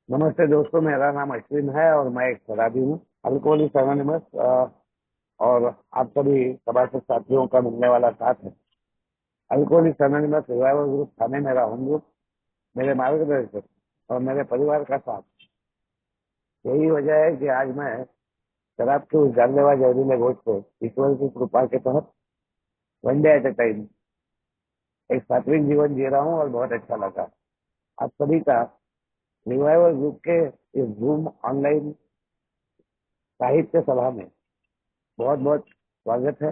नमस्ते दोस्तों, मेरा नाम अश्विन है और मैं एक शराबी हूँ। अल्कोहलिक्स एनोनिमस और आप सभी सभासद साथियों का मिलने वाला साथ है। अल्कोहलिक्स एनोनिमस रिवाइवल ग्रुप थाने मेरा होम ग्रुप, मेरे मार्गदर्शक और मेरे परिवार का साथ। यही वजह है कि आज मैं शराब के उस जानलेवा जहरीले घोट को ईश्वर की कृपा के तहत one day at A time एक सात्विक जीवन जी रहा हूँ और बहुत अच्छा लगा। आप सभी का रिवाइवल ग्रुप के इस जूम ऑनलाइन साहित्य सभा में बहुत बहुत स्वागत है।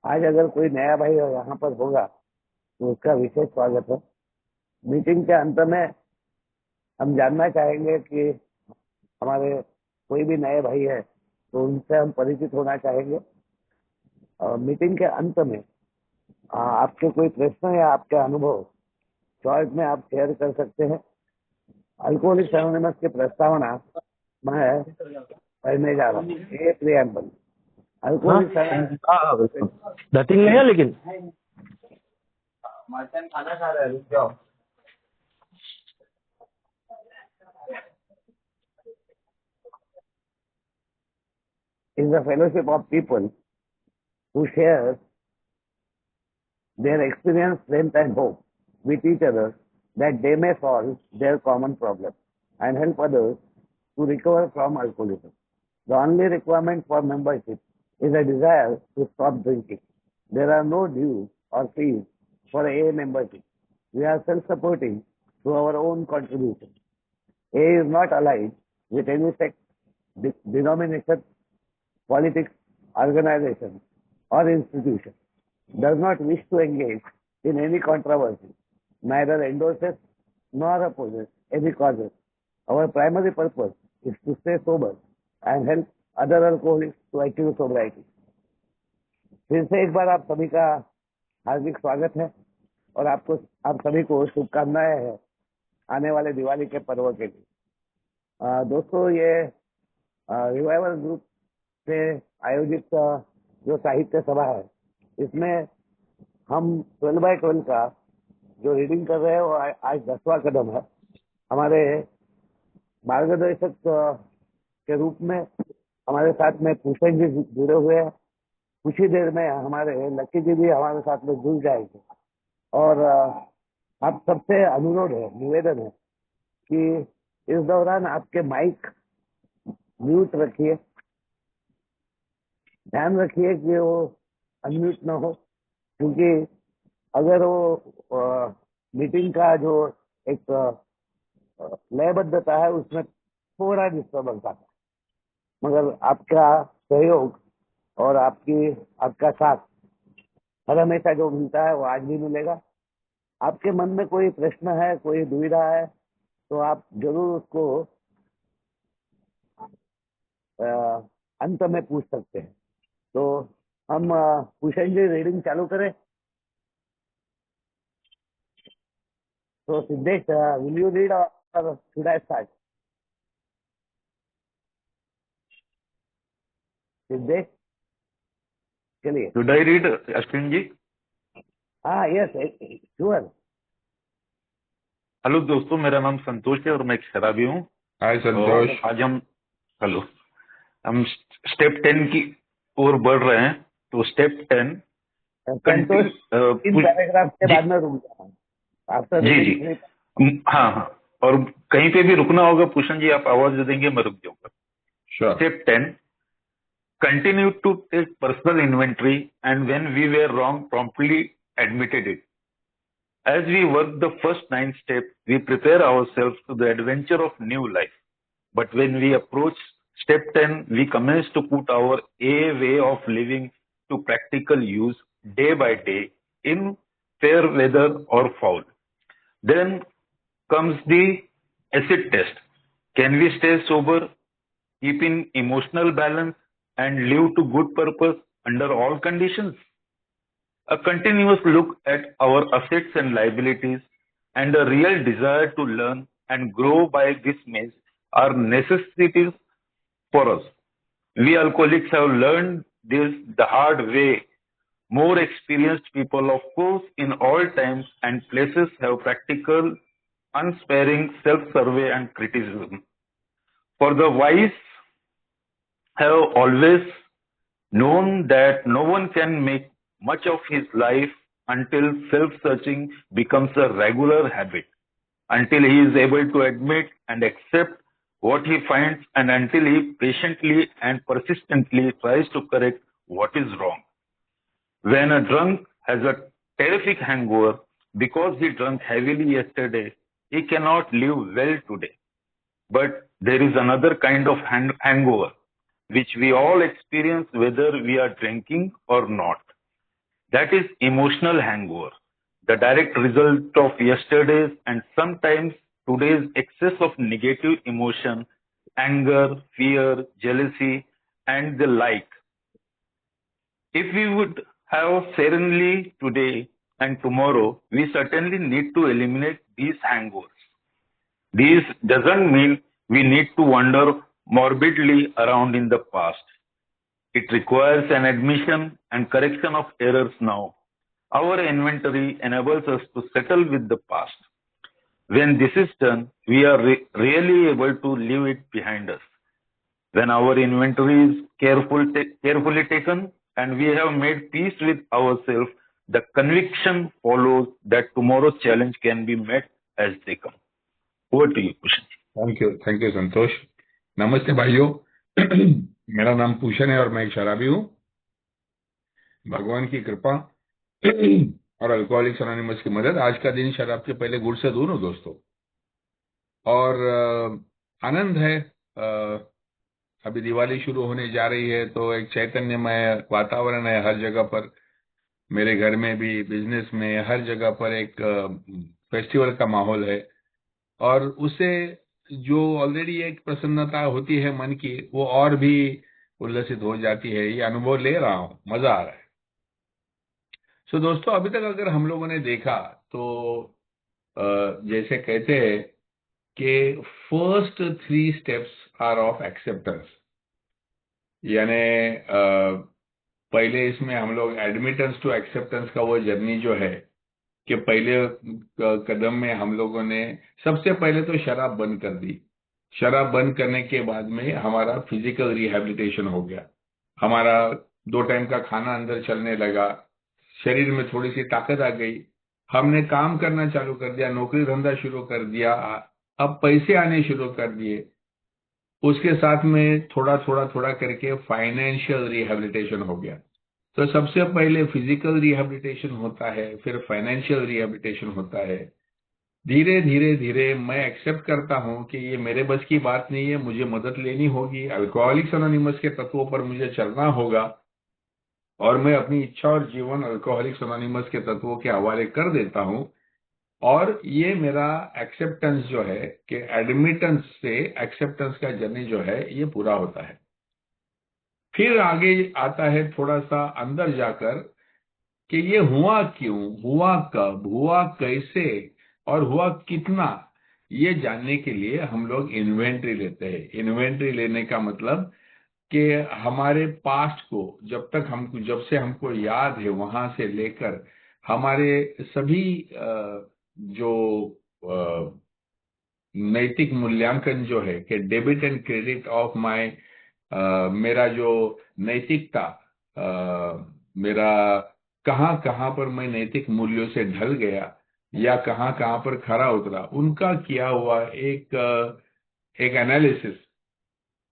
आज अगर कोई नया भाई यहाँ पर होगा तो उसका विशेष स्वागत है। मीटिंग के अंत में हम जानना चाहेंगे कि हमारे कोई भी नए भाई है तो उनसे हम परिचित होना चाहेंगे। और मीटिंग के अंत में आपके कोई प्रश्न या आपके अनुभव शॉर्ट में आप शेयर कर सकते हैं। अल्कोहलिक्स एनोनिमस की प्रस्तावना मैं पढ़ने जा रहा हूँ। ए प्रियम्बल। हाँ अल्कोहलिक्स हाँ बिल्कुल नथिंग नहीं है लेकिन खाना खा रहा है, रुक जाओ। Is the fellowship of people who share their experience, strength, and hope with each other that they may solve their common problems and help others to recover from alcoholism. The only requirement for membership is a desire to stop drinking. There are no dues or fees for AA membership. We are self-supporting through our own contribution. AA is not allied with any sect, denomination, politics, organization, or institution, does not wish to engage in any controversy, neither endorses nor opposes any causes. Our primary purpose is to stay sober and help other alcoholics to achieve sobriety. फिर से एक बार आप सभी का हार्दिक स्वागत है और आप सभी को शुभकामनाएं हैं आने वाले दिवाली के पर्व के लिए। दोस्तों, ये रिवाइवल ग्रुप से आयोजित जो साहित्य सभा है, इसमें हम 12x12 का जो रीडिंग कर रहे हैं वो आज 10वां कदम है। हमारे मार्गदर्शक के रूप में हमारे साथ में भूषण जी जुड़े हुए हैं। कुछ ही देर में हमारे लक्की जी भी हमारे साथ में जुड़ जाएंगे। और आप सबसे अनुरोध है, निवेदन है कि इस दौरान आपके माइक म्यूट रखिए। ध्यान रखिए कि वो अनम्यूट ना हो, क्योंकि अगर वो मीटिंग का जो एक लयबद्धता है उसमें थोड़ा डिस्टर्बेंस आता है। मगर आपका सहयोग और आपका साथ हर हमेशा जो मिलता है वो आज भी मिलेगा। आपके मन में कोई प्रश्न है, कोई दुविधा है, तो आप जरूर उसको अंत में पूछ सकते हैं। तो हम भूषण जी रीडिंग चालू करें। तो सिद्धेश, विल यू रीड और शुड आई स्टार्ट? सिद्धेश, चलिए। Should I read, अश्विन जी? हाँ, यस, श्योर। हेलो दोस्तों, मेरा नाम संतोष है और मैं एक शराबी हूँ। हाय संतोष। आज हम स्टेप 10 की ओर बढ़ रहे हैं। तो स्टेप 10 संतोष, इन पैराग्राफ के बाद में रुक जाना आफ्टर जी जी रीडिंग। हाँ हाँ, और कहीं पे भी रुकना होगा भूषण जी, आप आवाज दे देंगे, मैं रुक जाऊंगा। Sure. Step 10, continue to take personal inventory and when we were wrong promptly admitted it. As we work the first 9 steps, we prepare ourselves to the adventure of new life. But when we approach step 10, we commence to put our A way of living to practical use day by day in fair weather or foul. Then comes the acid test. Can we stay sober, keep in emotional balance, and live to good purpose under all conditions? A continuous look at our assets and liabilities and a real desire to learn and grow by this means are necessities for us. We alcoholics have learned this the hard way. More experienced people, of course, in all times and places have practical unsparing self-survey and criticism. For the wise have always known that no one can make much of his life until self-searching becomes a regular habit, until he is able to admit and accept what he finds, and until he patiently and persistently tries to correct what is wrong. When a drunk has a terrific hangover because he drank heavily yesterday, he cannot live well today. But there is another kind of hangover which we all experience whether we are drinking or not. That is emotional hangover, the direct result of yesterday's and sometimes today's excess of negative emotion, anger, fear, jealousy, and the like. If we would have serenely today and tomorrow, we certainly need to eliminate these hangovers. This doesn't mean we need to wander morbidly around in the past. It requires an admission and correction of errors now. Our inventory enables us to settle with the past. When this is done, we are really able to leave it behind us. When our inventory is carefully taken and we have made peace with ourselves, the conviction follows that tomorrow's challenge can be met as they come. Over to you, Pushan. Thank you Santosh. नमस्ते भाइयों, मेरा नाम पूषण है और मैं एक शराबी हूँ। भगवान की कृपा और अल्कोहलिक्स एनोनिमस की मदद, आज का दिन शराब के पहले गुड़ से दूर हूँ दोस्तों, और आनंद है। अभी दिवाली शुरू होने जा रही है तो एक चैतन्यमय वातावरण है हर जगह पर, मेरे घर में भी, बिजनेस में, हर जगह पर एक फेस्टिवल का माहौल है, और उससे जो ऑलरेडी एक प्रसन्नता होती है मन की, वो और भी उल्लसित हो जाती है। ये अनुभव ले रहा हूँ, मजा आ रहा है। सो दोस्तों, अभी तक अगर हम लोगों ने देखा तो जैसे कहते हैं कि first 3 steps are of acceptance, यानी पहले इसमें हम लोग एडमिटेंस टू एक्सेप्टेंस का वो जर्नी जो है कि पहले कदम में हम लोगों ने सबसे पहले तो शराब बंद कर दी। शराब बंद करने के बाद में हमारा फिजिकल रिहैबिलिटेशन हो गया, हमारा 2 टाइम का खाना अंदर चलने लगा, शरीर में थोड़ी सी ताकत आ गई, हमने काम करना चालू कर दिया, नौकरी धंधा शुरू कर दिया, अब पैसे आने शुरू कर दिए। उसके साथ में थोड़ा थोड़ा करके फाइनेंशियल रिहैबिलिटेशन हो गया। तो सबसे पहले फिजिकल रिहैबिलिटेशन होता है, फिर फाइनेंशियल रिहैबिलिटेशन होता है। धीरे धीरे मैं एक्सेप्ट करता हूं कि ये मेरे बस की बात नहीं है, मुझे मदद लेनी होगी, अल्कोहलिक्स एनोनिमस के तत्वों पर मुझे चलना होगा, और मैं अपनी इच्छा और जीवन अल्कोहलिक्स एनोनिमस के तत्वों के हवाले कर देता हूं। और ये मेरा एक्सेप्टेंस जो है कि एडमिटेंस से एक्सेप्टेंस का जर्नी जो है ये पूरा होता है। फिर आगे आता है थोड़ा सा अंदर जाकर कि ये हुआ क्यों, हुआ कब, हुआ कैसे और हुआ कितना, ये जानने के लिए हम लोग इन्वेंट्री लेते हैं। इन्वेंट्री लेने का मतलब कि हमारे पास्ट को जब से हमको याद है वहां से लेकर हमारे सभी जो नैतिक मूल्यांकन जो है कि debit and credit of my, मेरा जो नैतिकता, मेरा कहां पर मैं नैतिक मूल्यों से ढल गया या कहां पर खरा उतरा, उनका किया हुआ एक एनालिसिस।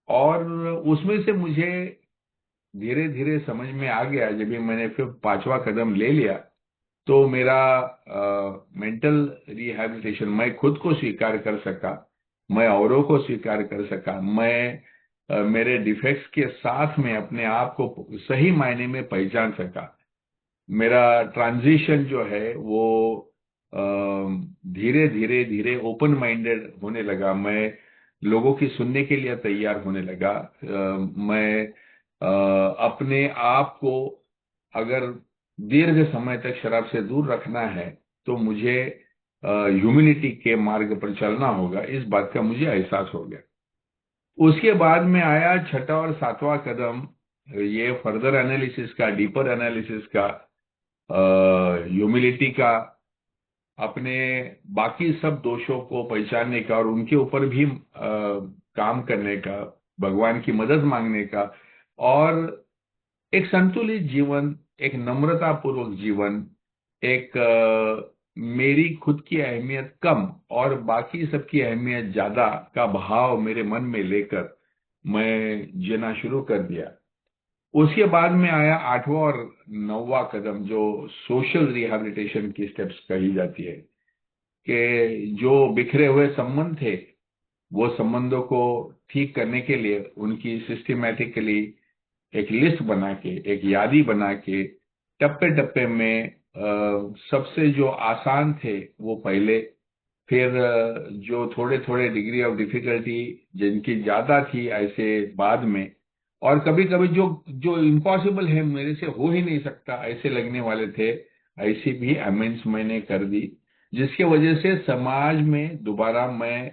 और उसमें से मुझे धीरे धीरे समझ में आ गया, जब भी मैंने फिर 5वां कदम ले लिया, तो मेरा मेंटल रिहैबिलिटेशन, मैं खुद को स्वीकार कर सका, मैं औरों को स्वीकार कर सका, मैं मेरे डिफेक्ट्स के साथ में अपने आप को सही मायने में पहचान सका। मेरा ट्रांजिशन जो है वो धीरे धीरे ओपन माइंडेड होने लगा, मैं लोगों की सुनने के लिए तैयार होने लगा। मैं अपने आप को अगर दीर्घ समय तक शराब से दूर रखना है तो मुझे ह्यूमिलिटी के मार्ग पर चलना होगा, इस बात का मुझे एहसास हो गया। उसके बाद में आया 6वां और 7वां कदम, ये फर्दर एनालिसिस का, डीपर एनालिसिस का, ह्यूमिलिटी का, अपने बाकी सब दोषों को पहचानने का और उनके ऊपर भी काम करने का, भगवान की मदद मांगने का, और एक संतुलित जीवन, एक नम्रता पूर्वक जीवन, एक मेरी खुद की अहमियत कम और बाकी सबकी अहमियत ज्यादा का भाव मेरे मन में लेकर मैं जीना शुरू कर दिया। उसके बाद में आया 8वां और 9वां कदम, जो सोशल रिहैबिलिटेशन की स्टेप्स कही जाती है, कि जो बिखरे हुए संबंध थे वो संबंधों को ठीक करने के लिए उनकी सिस्टमैटिकली एक लिस्ट बना के, एक यादी बना के, टप्पे टप्पे में सबसे जो आसान थे वो पहले, फिर जो थोड़े थोड़े डिग्री ऑफ डिफिकल्टी जिनकी ज्यादा थी ऐसे बाद में, और कभी कभी जो जो इम्पॉसिबल है, मेरे से हो ही नहीं सकता ऐसे लगने वाले थे, ऐसी भी अमेंड्स मैंने कर दी, जिसके वजह से समाज में दोबारा मैं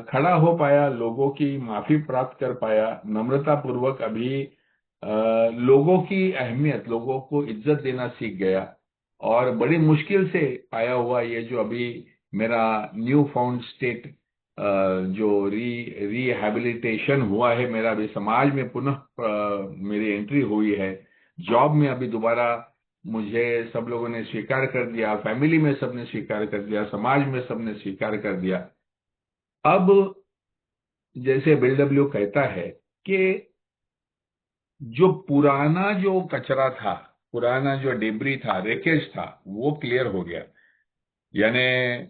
खड़ा हो पाया, लोगों की माफी प्राप्त कर पाया, नम्रता पूर्वक अभी लोगों की अहमियत, लोगों को इज्जत देना सीख गया। और बड़ी मुश्किल से पाया हुआ ये जो अभी मेरा न्यू फाउंड स्टेट, जो रिहैबिलिटेशन हुआ है मेरा, अभी समाज में पुनः मेरी एंट्री हुई है, जॉब में अभी दोबारा मुझे सब लोगों ने स्वीकार कर दिया, फैमिली में सबने स्वीकार कर दिया, समाज में सबने स्वीकार कर दिया। अब जैसे बिल डब्ल्यू कहता है कि जो पुराना जो कचरा था, पुराना जो डिब्री था, रेकेज था, वो क्लियर हो गया। यानी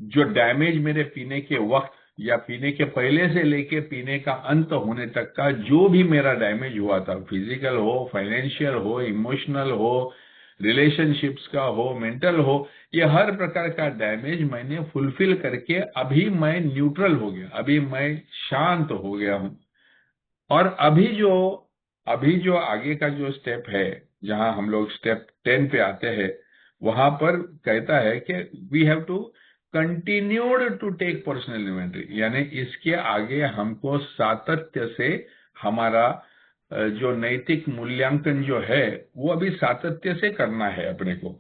जो डैमेज मेरे पीने के वक्त या पीने के पहले से लेके पीने का अंत होने तक का जो भी मेरा डैमेज हुआ था, फिजिकल हो, फाइनेंशियल हो, इमोशनल हो, रिलेशनशिप्स का हो, मेंटल हो, ये हर प्रकार का डैमेज मैंने फुलफिल करके अभी मैं न्यूट्रल हो गया, अभी मैं शांत हो गया हूं। और अभी जो आगे का जो स्टेप है, जहां हम लोग स्टेप 10 पे आते हैं, वहां पर कहता है कि we have to continued to take personal inventory, यानी इसके आगे हमको सातत्य से हमारा जो नैतिक मूल्यांकन जो है वो अभी सातत्य से करना है अपने को।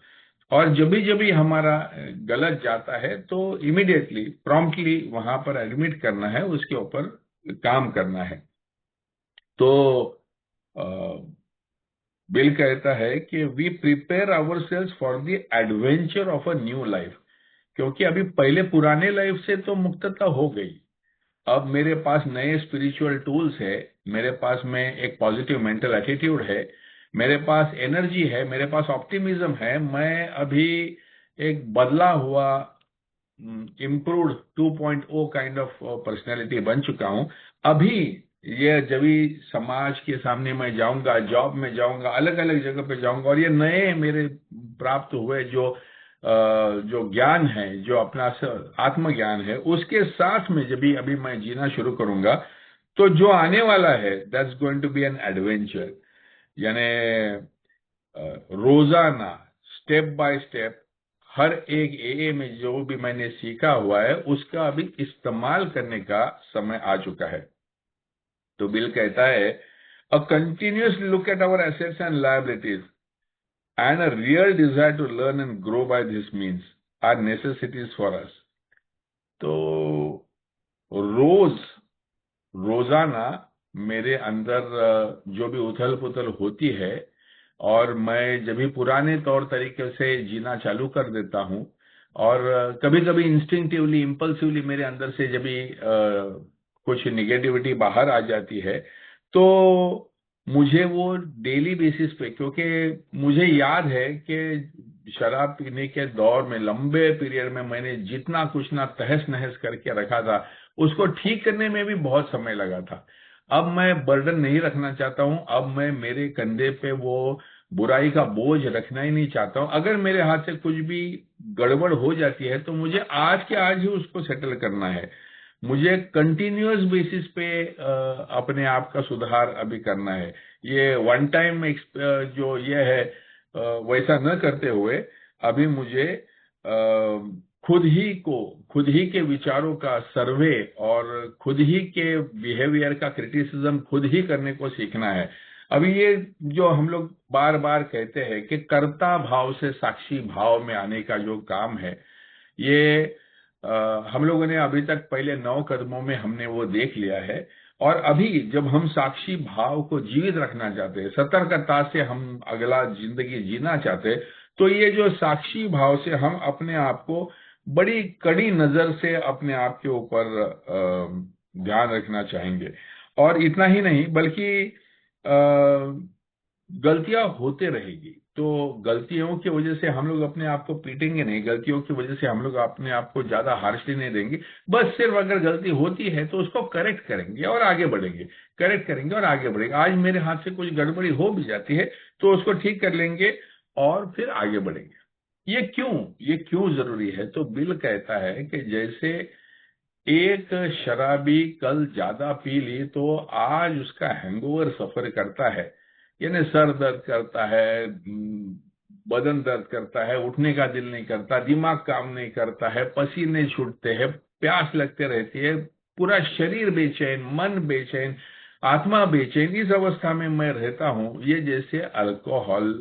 और जब भी हमारा गलत जाता है तो इमीडिएटली प्रॉम्प्टली वहां पर एडमिट करना है, उसके ऊपर काम करना है। तो बिल कहता है कि we prepare our sails for the adventure of a new life, क्योंकि अभी पहले पुराने लाइफ से तो मुक्तता हो गई, अब मेरे पास नए स्पिरिचुअल टूल्स है, मेरे पास में एक पॉजिटिव मेंटल एटीट्यूड है, मेरे पास एनर्जी है, मेरे पास ऑप्टिमिज्म है, मैं अभी एक बदला हुआ इम्प्रूव्ड 2.0 काइंड ऑफ पर्सनैलिटी बन चुका हूं। अभी ये जब भी समाज के सामने मैं जाऊंगा, जॉब में जाऊंगा, अलग अलग जगह पे जाऊंगा, और ये नए मेरे प्राप्त हुए जो ज्ञान है, जो अपना आत्मज्ञान है, उसके साथ में जब भी अभी मैं जीना शुरू करूंगा, तो जो आने वाला है that's going to be an adventure. यानी रोजाना स्टेप बाय स्टेप हर एक एए में जो भी मैंने सीखा हुआ है उसका अभी इस्तेमाल करने का समय आ चुका है। तो बिल कहता है a continuous look at our assets and liabilities and a real desire to learn and grow by this means are necessities for us. तो रोजाना मेरे अंदर जो भी उथल पुथल होती है, और मैं जब भी पुराने तौर तरीके से जीना चालू कर देता हूं, और कभी कभी इंस्टिंक्टिवली, इंपल्सिवली मेरे अंदर से जब भी कुछ निगेटिविटी बाहर आ जाती है, तो मुझे वो डेली बेसिस पे, क्योंकि मुझे याद है कि शराब पीने के दौर में लंबे पीरियड में मैंने जितना कुछ ना तहस नहस करके रखा था, उसको ठीक करने में भी बहुत समय लगा था। अब मैं बर्डन नहीं रखना चाहता हूं, अब मैं मेरे कंधे पे वो बुराई का बोझ रखना ही नहीं चाहता हूं। अगर मेरे हाथ से कुछ भी गड़बड़ हो जाती है तो मुझे आज के आज ही उसको सेटल करना है, मुझे कंटिन्यूअस बेसिस पे अपने आप का सुधार अभी करना है। ये वन टाइम जो ये है वैसा न करते हुए अभी मुझे खुद ही के विचारों का सर्वे और खुद ही के बिहेवियर का क्रिटिसिज्म खुद ही करने को सीखना है। अभी ये जो हम लोग बार बार कहते हैं कि कर्ता भाव से साक्षी भाव में आने का जो काम है, ये हम लोगों ने अभी तक पहले 9 कदमों में हमने वो देख लिया है। और अभी जब हम साक्षी भाव को जीवित रखना चाहते हैं, सतर्कता से हम अगला जिंदगी जीना चाहते हैं, तो ये जो साक्षी भाव से हम अपने आप को बड़ी कड़ी नजर से अपने आप के ऊपर ध्यान रखना चाहेंगे। और इतना ही नहीं बल्कि गलतियां होते रहेगी, तो गलतियों की वजह से हम लोग अपने आप को पीटेंगे नहीं, गलतियों की वजह से हम लोग अपने आप को ज्यादा हार्शली नहीं देंगे। बस सिर्फ अगर गलती होती है तो उसको करेक्ट करेंगे और आगे बढ़ेंगे, करेक्ट करेंगे और आगे बढ़ेंगे। आज मेरे हाथ से कुछ गड़बड़ी हो भी जाती है तो उसको ठीक कर लेंगे और फिर आगे बढ़ेंगे। ये क्यों जरूरी है? तो बिल कहता है कि जैसे एक शराबी कल ज्यादा पी ली तो आज उसका हैंगओवर सफर करता है, यानी सर दर्द करता है, बदन दर्द करता है, उठने का दिल नहीं करता, दिमाग काम नहीं करता है, पसीने छूटते हैं, प्यास लगते रहती है, पूरा शरीर बेचैन, मन बेचैन, आत्मा बेचैन, इस अवस्था में मैं रहता हूं। ये जैसे अल्कोहल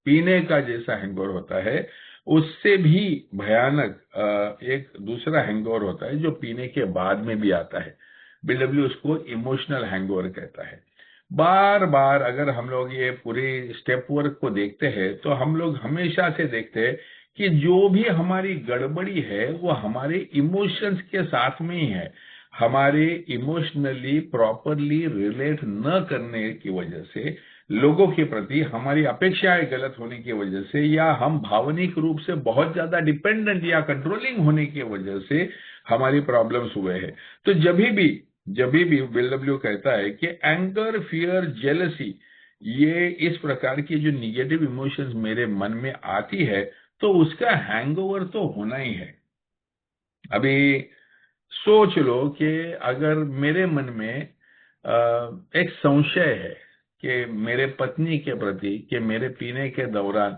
पीने का जैसा हैंगओवर होता है, उससे भी भयानक एक दूसरा हैंगओवर होता है जो पीने के बाद में भी आता है। BW उसको इमोशनल हैंगओवर कहता है। बार बार अगर हम लोग ये पूरी स्टेप वर्क को देखते हैं तो हम लोग हमेशा से देखते हैं कि जो भी हमारी गड़बड़ी है वो हमारे इमोशंस के साथ में ही है। हमारे इमोशनली प्रॉपरली रिलेट न करने की वजह से, लोगों के प्रति हमारी अपेक्षाएं गलत होने की वजह से, या हम भावनिक रूप से बहुत ज्यादा डिपेंडेंट या कंट्रोलिंग होने की वजह से हमारी प्रॉब्लम्स हुए हैं। तो जब भी BW कहता है कि एंगर, फियर, जेलसी, ये इस प्रकार की जो निगेटिव इमोशंस मेरे मन में आती है तो उसका हैंगओवर तो होना ही है। अभी सोच लो कि अगर मेरे मन में एक संशय है कि मेरे पत्नी के प्रति, कि मेरे पीने के दौरान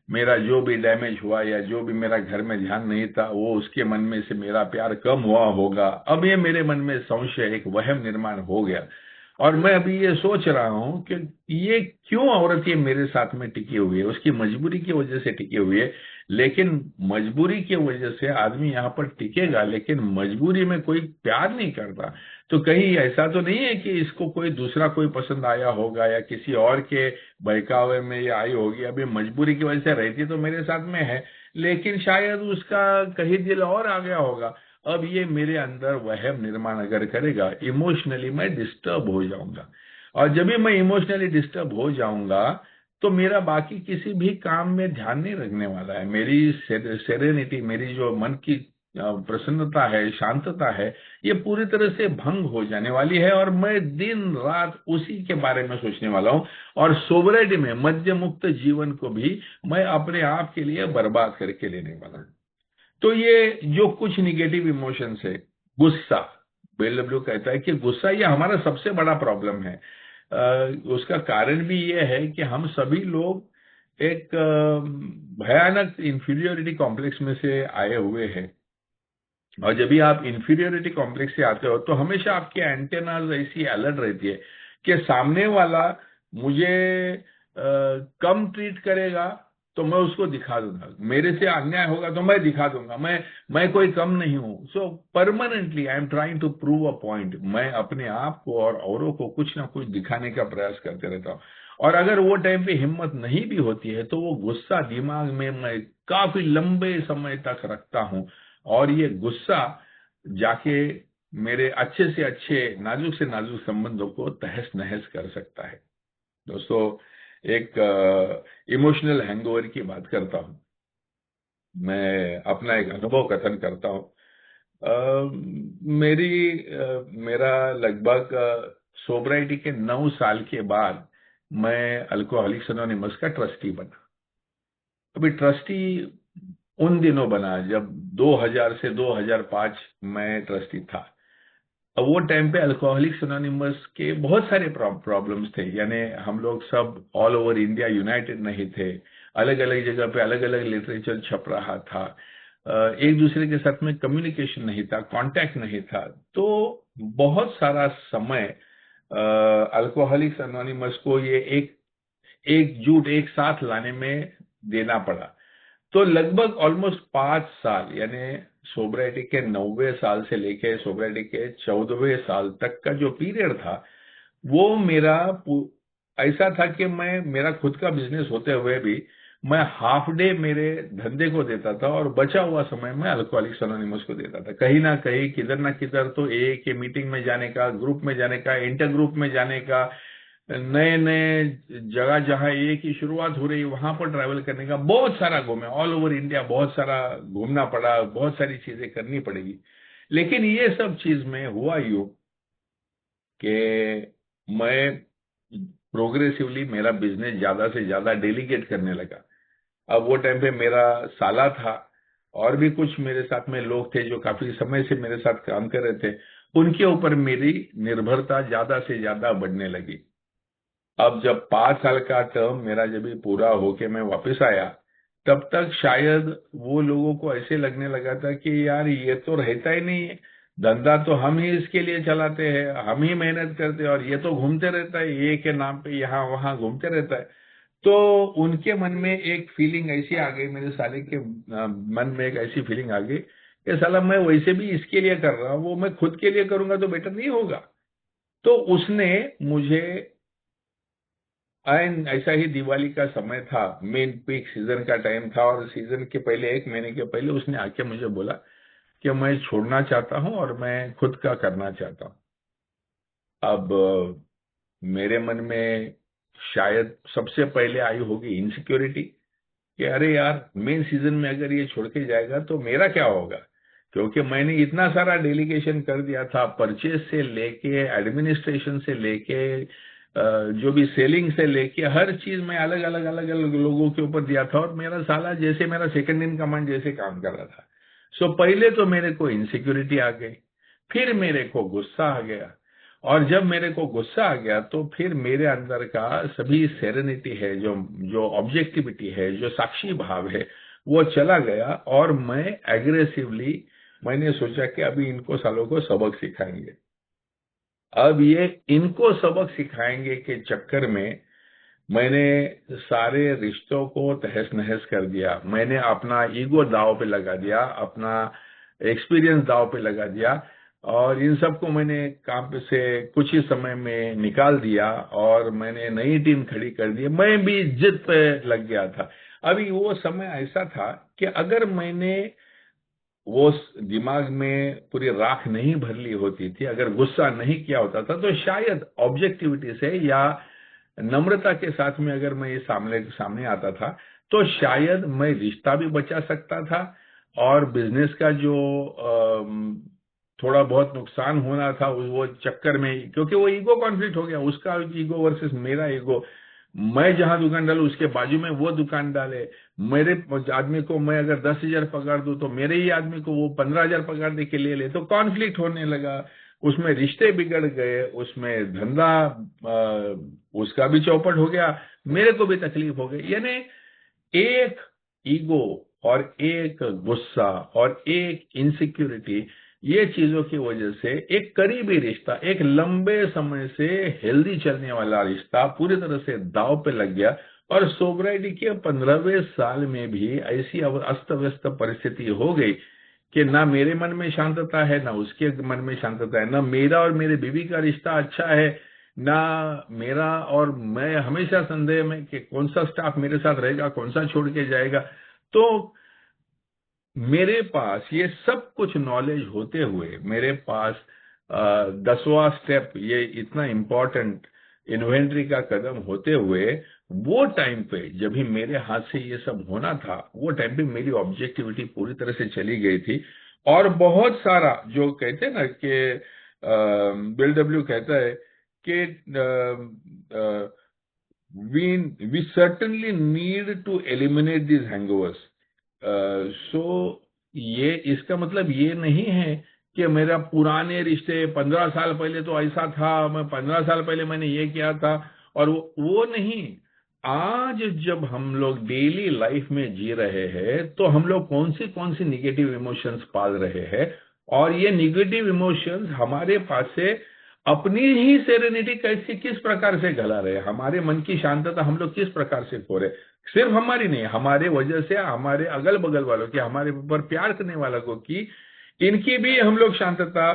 मेरा जो भी डैमेज हुआ या जो भी मेरा घर में ध्यान नहीं था वो उसके मन में से मेरा प्यार कम हुआ होगा। अब ये मेरे मन में संशय, एक वहम निर्माण हो गया और मैं अभी ये सोच रहा हूं कि ये क्यों औरत ये मेरे साथ में टिकी हुई है, उसकी मजबूरी की वजह से टिकी हुई है। लेकिन मजबूरी की वजह से आदमी यहाँ पर टिकेगा, लेकिन मजबूरी में कोई प्यार नहीं करता। तो कहीं ऐसा तो नहीं है कि इसको कोई पसंद आया होगा या किसी और के बहकावे में ये आई होगी। अभी मजबूरी की वजह से रहती तो मेरे साथ में है, लेकिन शायद उसका कहीं दिल और आ गया होगा। अब ये मेरे अंदर वहम निर्माण अगर करेगा, इमोशनली मैं डिस्टर्ब हो जाऊंगा, और जब भी मैं इमोशनली डिस्टर्ब हो जाऊंगा तो मेरा बाकी किसी भी काम में ध्यान नहीं रखने वाला है। मेरी सेरेनिटी, मेरी जो मन की प्रसन्नता है, शांतता है, ये पूरी तरह से भंग हो जाने वाली है और मैं दिन रात उसी के बारे में सोचने वाला हूं। और सोबरिटी में मद्य मुक्त जीवन को भी मैं अपने आप के लिए बर्बाद करके लेने वाला हूं। तो ये जो कुछ निगेटिव इमोशंस है, गुस्सा, BW कहता है कि गुस्सा ये हमारा सबसे बड़ा प्रॉब्लम है। उसका कारण भी ये है कि हम सभी लोग एक भयानक इंफीरियोरिटी कॉम्प्लेक्स में से आए हुए हैं। और जब भी आप इंफीरियोरिटी कॉम्प्लेक्स से आते हो तो हमेशा आपके एंटेनाज ऐसी अलर्ट रहती है कि सामने वाला मुझे कम ट्रीट करेगा तो मैं उसको दिखा दूंगा, मेरे से अन्याय होगा तो मैं दिखा दूंगा मैं कोई कम नहीं हूं। So permanently I am trying to prove a point. मैं अपने आप को और औरों को कुछ ना कुछ दिखाने का प्रयास करते रहता हूं। और अगर वो टाइम पे हिम्मत नहीं भी होती है तो वो गुस्सा दिमाग में मैं काफी लंबे समय तक रखता हूं, और ये गुस्सा जाके मेरे अच्छे से नाजुक संबंधों को तहस नहस कर सकता है। दोस्तों, एक इमोशनल हैंगओवर की बात करता हूं। मैं अपना एक अनुभव कथन करता हूं। मेरा लगभग सोबराइटी के 9 साल के बाद मैं अल्कोहलिक्स एनोनिमस का ट्रस्टी बना। अभी ट्रस्टी उन दिनों बना जब 2000 से 2005 मैं ट्रस्टी था। अब वो टाइम पे अल्कोहलिक्स एनोनिमस के बहुत सारे प्रॉब्लम्स थे, यानी हम लोग सब ऑल ओवर इंडिया यूनाइटेड नहीं थे, अलग अलग जगह पे अलग अलग लिटरेचर छप रहा था, एक दूसरे के साथ में कम्युनिकेशन नहीं था, कांटेक्ट नहीं था। तो बहुत सारा समय अल्कोहलिक्स एनोनिमस को ये एकजुट एक साथ लाने में देना पड़ा। तो लगभग ऑलमोस्ट 5 साल, यानी सोब्राइटी के 90वें साल से लेके सोब्राइटी के 14वें साल तक का जो पीरियड था, वो मेरा ऐसा था कि मेरा खुद का बिजनेस होते हुए भी मैं हाफ डे मेरे धंधे को देता था और बचा हुआ समय मैं अल्कोहलिक्स एनोनिमस को देता था। कहीं ना कहीं, किधर ना किधर तो ए के मीटिंग में जाने का, ग्रुप में जाने का, इंटर ग्रुप में जाने का, नए नए जगह जहां ए की शुरुआत हो रही वहां पर ट्रैवल करने का, बहुत सारा घूमे, ऑल ओवर इंडिया बहुत सारा घूमना पड़ा, बहुत सारी चीजें करनी पड़ेगी। लेकिन ये सब चीज में हुआ यूं कि मैं प्रोग्रेसिवली मेरा बिजनेस ज्यादा से ज्यादा डेलीगेट करने लगा। अब वो टाइम पे मेरा साला था और भी कुछ मेरे साथ में लोग थे जो काफी समय से मेरे साथ काम कर रहे थे, उनके ऊपर मेरी निर्भरता ज्यादा से ज्यादा बढ़ने लगी। अब जब 5 साल का टर्म मेरा जब भी पूरा होके मैं वापस आया, तब तक शायद वो लोगों को ऐसे लगने लगा था कि यार ये तो रहता ही नहीं है, धंधा तो हम ही इसके लिए चलाते हैं, हम ही मेहनत करते हैं, और ये तो घूमते रहता है, ये के नाम पे यहाँ वहां घूमते रहता है। तो उनके मन में एक फीलिंग ऐसी आ गई, मेरे साले के मन में एक ऐसी फीलिंग आ गई कि साला मैं वैसे भी इसके लिए कर रहा हूँ, वो मैं खुद के लिए करूंगा तो बेटर नहीं होगा। तो उसने मुझे, एंड ऐसा ही दिवाली का समय था, मेन पीक सीजन का टाइम था, और सीजन के पहले 1 महीने के पहले उसने आके मुझे बोला कि मैं छोड़ना चाहता हूं और मैं खुद का करना चाहता हूं। अब मेरे मन में शायद सबसे पहले आई होगी इनसिक्योरिटी कि अरे यार, मेन सीजन में अगर ये छोड़ के जाएगा तो मेरा क्या होगा, क्योंकि मैंने इतना सारा डेलीगेशन कर दिया था, परचेज से लेके, एडमिनिस्ट्रेशन से लेके, जो भी सेलिंग से लेके, हर चीज में अलग अलग लोगों के ऊपर दिया था, और मेरा साला जैसे मेरा सेकंड इन कमांड जैसे काम कर रहा था। सो पहले तो मेरे को इनसिक्योरिटी आ गई, फिर मेरे को गुस्सा आ गया, और जब मेरे को गुस्सा आ गया तो फिर मेरे अंदर का सभी सेरेनिटी है, जो ऑब्जेक्टिविटी है, जो साक्षी भाव है, वो चला गया, और मैं एग्रेसिवली मैंने सोचा कि अभी इनको सालों को सबक सिखाएंगे। अब ये इनको सबक सिखाएंगे के चक्कर में मैंने सारे रिश्तों को तहस नहस कर दिया। मैंने अपना ईगो दाव पे लगा दिया, अपना एक्सपीरियंस दाव पे लगा दिया, और इन सबको मैंने काम से कुछ ही समय में निकाल दिया, और मैंने नई टीम खड़ी कर दी। मैं भी जिद पे लग गया था। अभी वो समय ऐसा था कि अगर मैंने वो दिमाग में पूरी राख नहीं भर ली होती थी, अगर गुस्सा नहीं किया होता था, तो शायद ऑब्जेक्टिविटी से या नम्रता के साथ में अगर मैं ये सामने आता था, तो शायद मैं रिश्ता भी बचा सकता था, और बिजनेस का जो थोड़ा बहुत नुकसान होना था वो चक्कर में, क्योंकि वो ईगो कॉन्फ्लिक्ट हो गया, उसका ईगो वर्सेस मेरा ईगो। मैं जहां दुकान डालू उसके बाजू में वो दुकान डाले, मेरे आदमी को मैं अगर 10,000 पगार दूं तो मेरे ही आदमी को वो 15,000 पगार दे के ले, तो कॉन्फ्लिक्ट होने लगा, उसमें रिश्ते बिगड़ गए, उसमें धंधा उसका भी चौपट हो गया, मेरे को भी तकलीफ हो गई। यानी एक ईगो और एक गुस्सा और एक इनसिक्योरिटी, ये चीजों की वजह से एक करीबी रिश्ता, एक लंबे समय से हेल्दी चलने वाला रिश्ता पूरी तरह से दांव पे लग गया। और सोब्राइटी के 15वें साल में भी ऐसी अस्त व्यस्त परिस्थिति हो गई कि ना मेरे मन में शांतता है, ना उसके मन में शांतता है, ना मेरा और मेरे बीवी का रिश्ता अच्छा है, ना मेरा, और मैं हमेशा संदेह में कि कौन सा स्टाफ मेरे साथ रहेगा, कौन सा छोड़ के जाएगा। तो मेरे पास ये सब कुछ नॉलेज होते हुए, मेरे पास 10वां स्टेप, ये इतना इंपॉर्टेंट इन्वेंट्री का कदम होते हुए, वो टाइम पे जब भी मेरे हाथ से ये सब होना था, वो टाइम पे मेरी ऑब्जेक्टिविटी पूरी तरह से चली गई थी। और बहुत सारा जो कहते हैं ना कि बिल डब्ल्यू कहता है कि we certainly need to eliminate these hangovers. सो ये इसका मतलब ये नहीं है कि मेरा पुराने रिश्ते 15 साल पहले तो ऐसा था, मैं 15 साल पहले मैंने ये किया था, और वो नहीं। आज जब हम लोग डेली लाइफ में जी रहे हैं, तो हम लोग कौन सी निगेटिव इमोशंस पाल रहे हैं, और ये निगेटिव इमोशंस हमारे पास से अपनी ही सेरेनिटी कैसे किस प्रकार से गला रहे, हमारे मन की शांतता हम लोग किस प्रकार से खो रहे, सिर्फ हमारी नहीं, हमारे वजह से हमारे अगल बगल वालों की, हमारे ऊपर प्यार करने वालों को की, इनकी भी हम लोग शांतता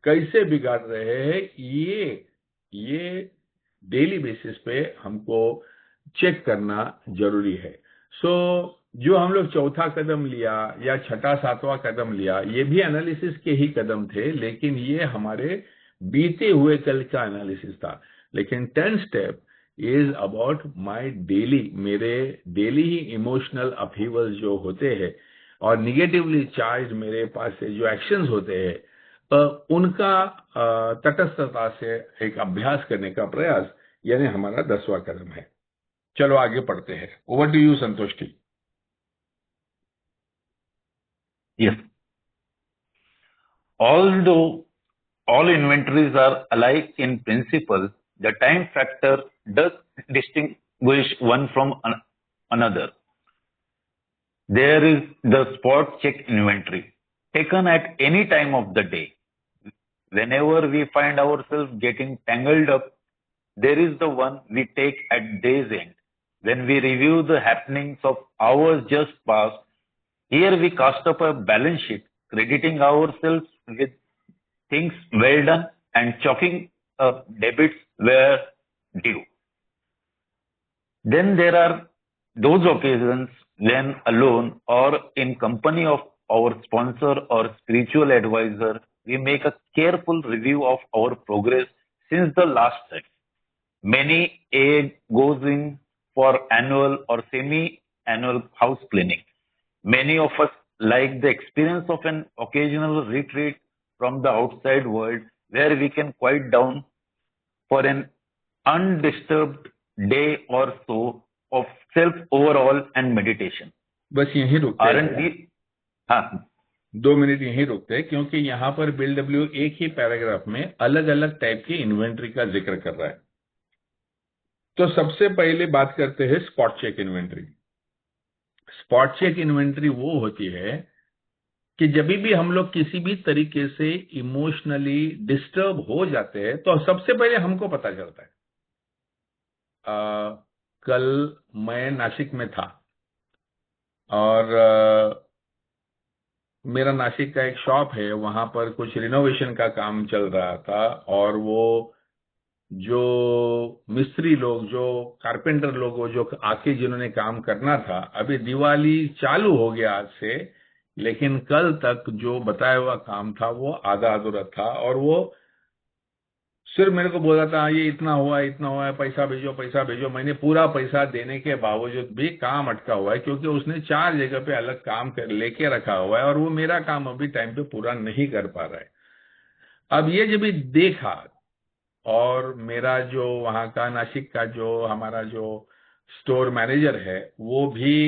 कैसे बिगाड़ रहे हैं, ये डेली बेसिस पे हमको चेक करना जरूरी है। सो जो हम लोग चौथा कदम लिया या छठा सातवां कदम लिया, ये भी एनालिसिस के ही कदम थे, लेकिन ये हमारे बीते हुए कल का एनालिसिस था। लेकिन 10 step is about my daily, मेरे डेली ही इमोशनल अपहीवल जो होते हैं और निगेटिवली चार्ज मेरे पास से जो एक्शंस होते हैं, उनका तटस्थता से एक अभ्यास करने का प्रयास, यानी हमारा 10वां कदम है। चलो आगे पढ़ते हैं। Over to you Santosh. Yes. Although all inventories are alike in principle, the time factor does distinguish one from another. There is the spot check inventory, taken at any time of the day. Whenever we find ourselves getting tangled up, there is the one we take at day's end, when we review the happenings of hours just past. Here we cast up a balance sheet, crediting ourselves with things well done and chalking up debits where due. Then there are those occasions when alone or in company of our sponsor or spiritual advisor, we make a careful review of our progress since the last set. Many aid goes in for annual or semi-annual house cleaning. Many of us like the experience of an occasional retreat from the outside world where we can quiet down for an undisturbed day or so of self-overall and meditation. बस यहीं रुकते Aren't हैं, we? हाँ, 2 minute यहीं रुकते हैं, क्योंकि यहाँ पर बिल डब्ल्यू एक ही पैराग्राफ में अलग अलग टाइप की इन्वेंट्री का जिक्र कर रहा है। तो सबसे पहले बात करते हैं spot check inventory. Spot check inventory वो होती है कि जब भी हम लोग किसी भी तरीके से इमोशनली डिस्टर्ब हो जाते हैं, तो सबसे पहले हमको पता चलता है। कल मैं नासिक में था और मेरा नासिक का एक शॉप है, वहां पर कुछ रिनोवेशन का काम चल रहा था, और वो जो मिस्त्री लोग, जो कारपेंटर लोग, जो आके जिन्होंने काम करना था, अभी दिवाली चालू हो गया आज से, लेकिन कल तक जो बताया हुआ काम था वो आधा अधूरा था, और वो सिर्फ मेरे को बोला था ये इतना हुआ है, पैसा भेजो। मैंने पूरा पैसा देने के बावजूद भी काम अटका हुआ है, क्योंकि उसने 4 जगह पे अलग काम लेके रखा हुआ है, और वो मेरा काम अभी टाइम पे पूरा नहीं कर पा रहा है। अब ये जब भी देखा, और मेरा जो वहां का नासिक का जो हमारा जो स्टोर मैनेजर है, वो भी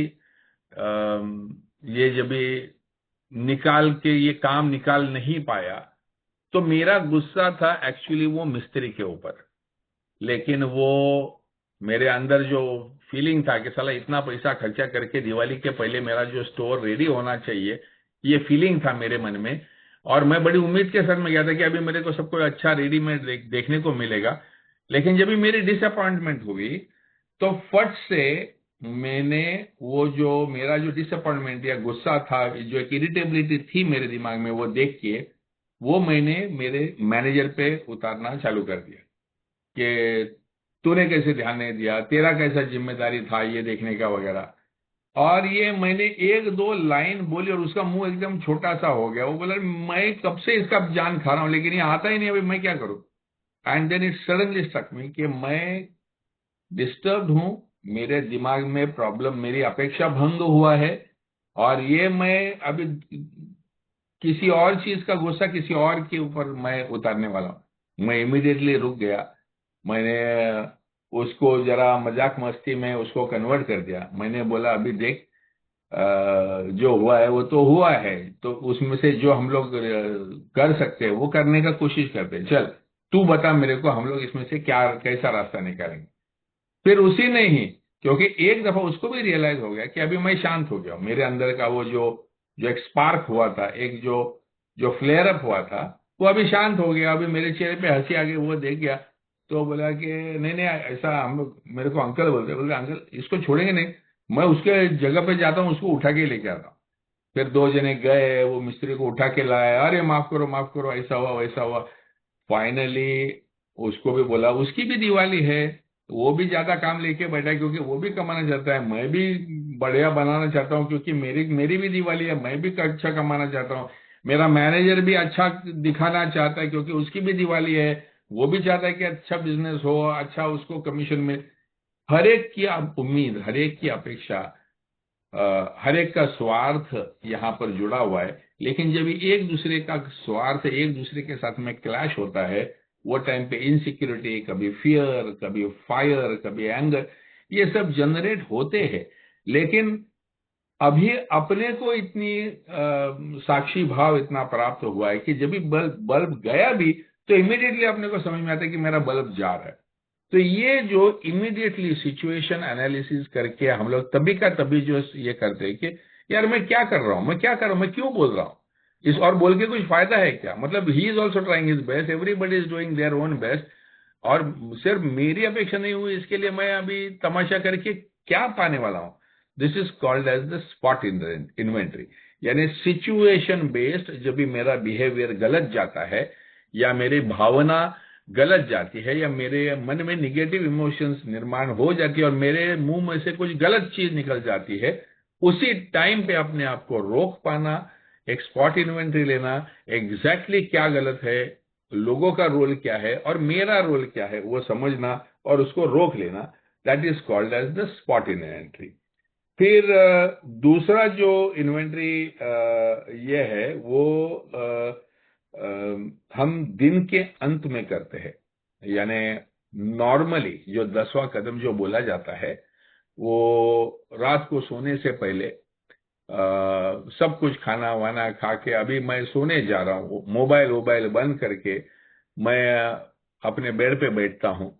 ये जब भी निकाल के ये काम निकाल नहीं पाया, तो मेरा गुस्सा था एक्चुअली वो मिस्त्री के ऊपर। लेकिन वो मेरे अंदर जो फीलिंग था कि साला इतना पैसा खर्चा करके दिवाली के पहले मेरा जो स्टोर रेडी होना चाहिए, ये फीलिंग था मेरे मन में, और मैं बड़ी उम्मीद के साथ में गया था कि अभी मेरे को सब कुछ अच्छा रेडीमेड देखने को मिलेगा। लेकिन जब भी मेरी डिसअपॉइंटमेंट हुई, तो फट से मैंने वो जो मेरा जो डिसअपॉइंटमेंट या गुस्सा था, जो एक इरिटेबिलिटी थी मेरे दिमाग में, वो देख के वो मैंने मेरे मैनेजर पे उतारना चालू कर दिया कि तूने कैसे ध्यान नहीं दिया, तेरा कैसा जिम्मेदारी था ये देखने का वगैरह। और ये मैंने 1-2 लाइन बोली और उसका मुंह एकदम छोटा सा हो गया। वो बोला मैं कब से इसका जान खा रहा हूं, लेकिन ये आता ही नहीं, अभी मैं क्या करूं। And then it suddenly struck me कि मैं डिस्टर्ब्ड हूं, मेरे दिमाग में प्रॉब्लम, मेरी अपेक्षा भंग हुआ है, और ये मैं अभी किसी और चीज का गुस्सा किसी और के ऊपर मैं उतारने वाला हूं। मैं इमीडिएटली रुक गया। मैंने उसको जरा मजाक मस्ती में उसको कन्वर्ट कर दिया। मैंने बोला अभी देख, जो हुआ है वो तो हुआ है, तो उसमें से जो हम लोग कर सकते हैं वो करने का कोशिश करते हैं। चल तू बता मेरे को, हम लोग इसमें से क्या कैसा रास्ता निकालेंगे। फिर उसी ने ही, क्योंकि एक दफा उसको भी रियलाइज हो गया कि अभी मैं शांत हो गया हूं, मेरे अंदर का वो जो एक स्पार्क हुआ था, एक जो फ्लेयर अप हुआ था, वो अभी शांत हो गया, अभी मेरे चेहरे पे हंसी आ गई, वो देख गया तो बोला कि नहीं नहीं ऐसा, हम लोग मेरे को अंकल बोलते अंकल इसको छोड़ेंगे नहीं, मैं उसके जगह पे जाता हूँ, उसको उठा के लेके आता हूँ। फिर 2 जने गए, वो मिस्त्री को उठा के लाए, अरे माफ करो ऐसा हुआ वैसा हुआ। फाइनली उसको भी बोला उसकी भी दिवाली है, वो भी ज्यादा काम लेके बैठा है क्योंकि वो भी कमाना चाहता है, मैं भी बढ़िया बनाना चाहता हूँ क्योंकि मेरी मेरी भी दिवाली है, मैं भी अच्छा कमाना चाहता हूँ। मेरा मैनेजर भी अच्छा दिखाना चाहता है क्योंकि उसकी भी दिवाली है, वो भी चाहता है कि अच्छा बिजनेस हो, अच्छा उसको कमीशन मिले। हर एक की उम्मीद, हर एक की अपेक्षा, हर एक का स्वार्थ यहाँ पर जुड़ा हुआ है। लेकिन जब ये एक दूसरे का स्वार्थ एक दूसरे के साथ में क्लैश होता है, वो टाइम पे इनसिक्योरिटी, कभी फियर, कभी फायर, कभी एंगर, ये सब जनरेट होते हैं। लेकिन अभी अपने को इतनी साक्षी भाव इतना प्राप्त हुआ है कि जब भी बल्ब बल्ब गया भी तो इमीडिएटली अपने को समझ में आता है कि मेरा बल्ब जा रहा है। तो ये जो इमीडिएटली सिचुएशन एनालिसिस करके हम लोग तभी का तभी जो ये करते हैं कि यार मैं क्या कर रहा हूं, मैं क्या कर रहा हूं, मैं क्यों बोल रहा हूं इस, और बोल के कुछ फायदा है क्या? मतलब he is also trying his best, everybody is doing their own best, और सिर्फ मेरी अपेक्षा नहीं हुई इसके लिए मैं अभी तमाशा करके क्या पाने वाला हूं? This is called as the spot inventory, यानी सिचुएशन बेस्ड। जब भी मेरा बिहेवियर गलत जाता है या मेरी भावना गलत जाती है या मेरे मन में निगेटिव इमोशंस निर्माण हो जाती है और मेरे मुंह में से कुछ गलत चीज निकल जाती है, उसी टाइम पे अपने आप को रोक पाना, एक स्पॉट इन्वेंट्री लेना, एग्जैक्टली क्या गलत है, लोगों का रोल क्या है और मेरा रोल क्या है, वो समझना और उसको रोक लेना, that is called as the spot inventory. फिर दूसरा जो इन्वेंट्री ये है वो हम दिन के अंत में करते हैं। यानी नॉर्मली जो 10वां कदम जो बोला जाता है वो रात को सोने से पहले सब कुछ खाना वाना खा के अभी मैं सोने जा रहा हूँ, मोबाइल वोबाइल बंद करके मैं अपने बेड पे बैठता हूँ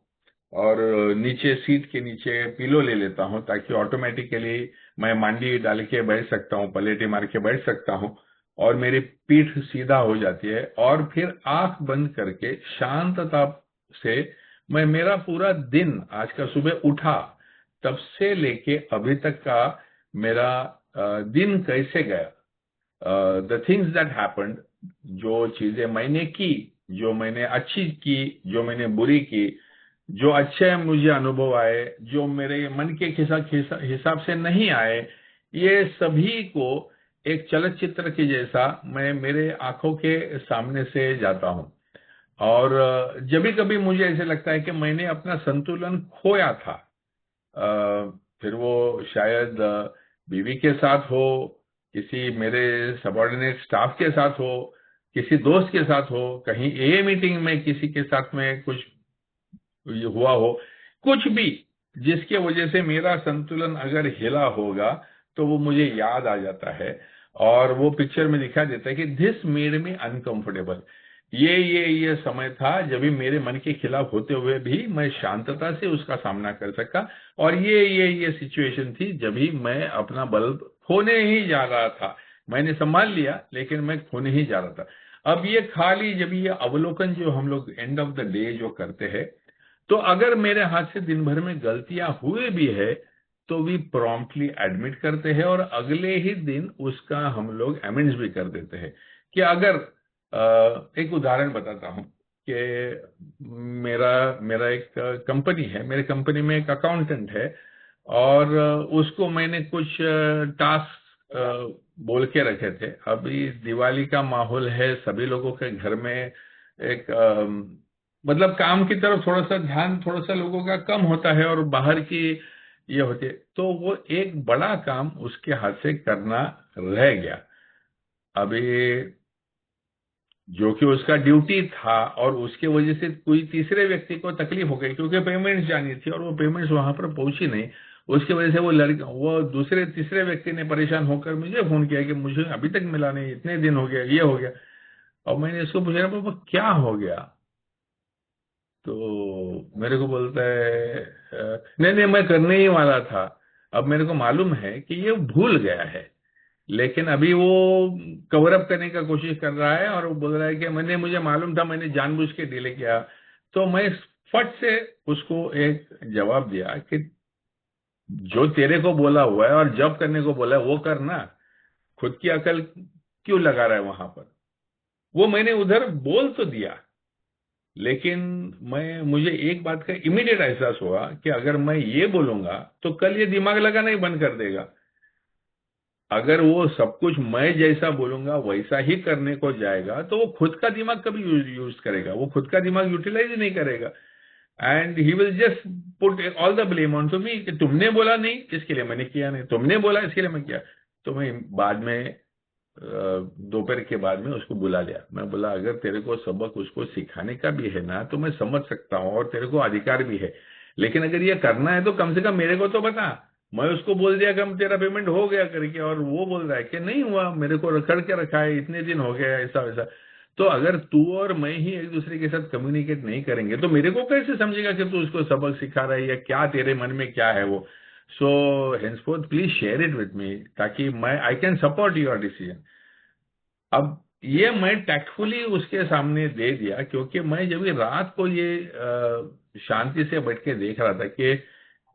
और नीचे सीट के नीचे पिलो ले लेता हूँ ताकि ऑटोमेटिकली मैं मांडी डाल के बैठ सकता हूँ, पलेटी मार के बैठ सकता हूँ और मेरी पीठ सीधा हो जाती है। और फिर आंख बंद करके शांतता से मैं मेरा पूरा दिन, आज का सुबह उठा तब से लेके अभी तक का मेरा दिन कैसे गया, द थिंग्स दैट हैपेंड, जो चीजें मैंने की, जो मैंने अच्छी की, जो मैंने बुरी की, जो अच्छे मुझे अनुभव आए, जो मेरे मन के हिसाब से नहीं आए, ये सभी को एक चलचित्र के जैसा मैं मेरे आंखों के सामने से जाता हूं। और जब भी कभी मुझे ऐसे लगता है कि मैंने अपना संतुलन खोया था, फिर वो शायद बीवी के साथ हो, किसी मेरे सबॉर्डिनेट स्टाफ के साथ हो, किसी दोस्त के साथ हो, कहीं ए मीटिंग में किसी के साथ में कुछ ये हुआ हो, कुछ भी जिसके वजह से मेरा संतुलन अगर हिला होगा तो वो मुझे याद आ जाता है और वो पिक्चर में दिखा देता है कि दिस मेड मी अनकंफर्टेबल। ये समय था जब भी मेरे मन के खिलाफ होते हुए भी मैं शांतता से उसका सामना कर सका, और ये सिचुएशन थी जब भी मैं अपना बल्ब खोने ही जा रहा था। मैंने संभाल लिया लेकिन मैं खोने ही जा रहा था। अब ये खाली जब ये अवलोकन जो हम लोग एंड ऑफ द डे जो करते हैं, तो अगर मेरे हाथ से दिन भर में गलतियां हुए भी है तो वी प्रॉम्प्टली एडमिट करते हैं और अगले ही दिन उसका हम लोग अमेंड्स भी कर देते हैं। कि अगर एक उदाहरण बताता हूं कि मेरा मेरा एक कंपनी है, मेरे कंपनी में एक अकाउंटेंट है और उसको मैंने कुछ टास्क बोल के रखे थे। अभी दिवाली का माहौल है, सभी लोगों के घर में एक मतलब काम की तरफ थोड़ा सा ध्यान थोड़ा सा लोगों का कम होता है और बाहर की ये होती है, तो वो एक बड़ा काम उसके हाथ से करना रह गया। अभी जो कि उसका ड्यूटी था और उसके वजह से कोई तीसरे व्यक्ति को तकलीफ हो गई क्योंकि पेमेंट्स जानी थी और वो पेमेंट्स वहां पर पहुंची नहीं, उसकी वजह से वो दूसरे तीसरे व्यक्ति ने परेशान होकर मुझे फोन किया कि मुझे अभी तक मिला नहीं, इतने दिन हो गया, ये हो गया। और मैंने इसको पूछा पापा क्या हो गया, तो मेरे को बोलता है नहीं नहीं मैं करने ही वाला था, अब मेरे को मालूम है कि ये भूल गया है, लेकिन अभी वो कवर अप करने का कोशिश कर रहा है और वो बोल रहा है कि मुझे मालूम था, मैंने जानबूझ के डिले किया। तो मैं फट से उसको एक जवाब दिया कि जो तेरे को बोला हुआ है और जॉब करने को बोला है वो करना, खुद की अकल क्यों लगा रहा है वहां पर। वो मैंने उधर बोल तो दिया, लेकिन मुझे एक बात का इमीडिएट एहसास हुआ कि अगर मैं ये बोलूंगा तो कल ये दिमाग लगाना ही बंद कर देगा। अगर वो सब कुछ मैं जैसा बोलूंगा वैसा ही करने को जाएगा तो वो खुद का दिमाग कभी यूज करेगा, वो खुद का दिमाग यूटिलाइज नहीं करेगा। And he will just put all the blame on to me कि तुमने बोला नहीं इसके लिए मैंने किया नहीं, तुमने बोला इसके लिए मैं किया। तो मैं बाद में दोपहर के बाद में उसको बुला लिया। मैं बोला अगर तेरे को सबक उसको सिखाने का भी है ना तो मैं समझ सकता हूँ और तेरे को अधिकार भी है, लेकिन अगर ये करना है तो कम से कम मेरे को तो बता। मैं उसको बोल दिया कि हम तेरा पेमेंट हो गया करके, और वो बोल रहा है कि नहीं हुआ, मेरे को रखड़ के रखा है, इतने दिन हो गया, ऐसा वैसा। तो अगर तू और मैं ही एक दूसरे के साथ कम्युनिकेट नहीं करेंगे तो मेरे को कैसे समझेगा कि तू उसको सबक सिखा रहा है या क्या तेरे मन में क्या है वो। सो henceforth please share it with me ताकि मैं I can support your decision. अब ये मैं टैक्टफुली उसके सामने दे दिया, क्योंकि मैं जब भी रात को ये शांति से बैठ के देख रहा था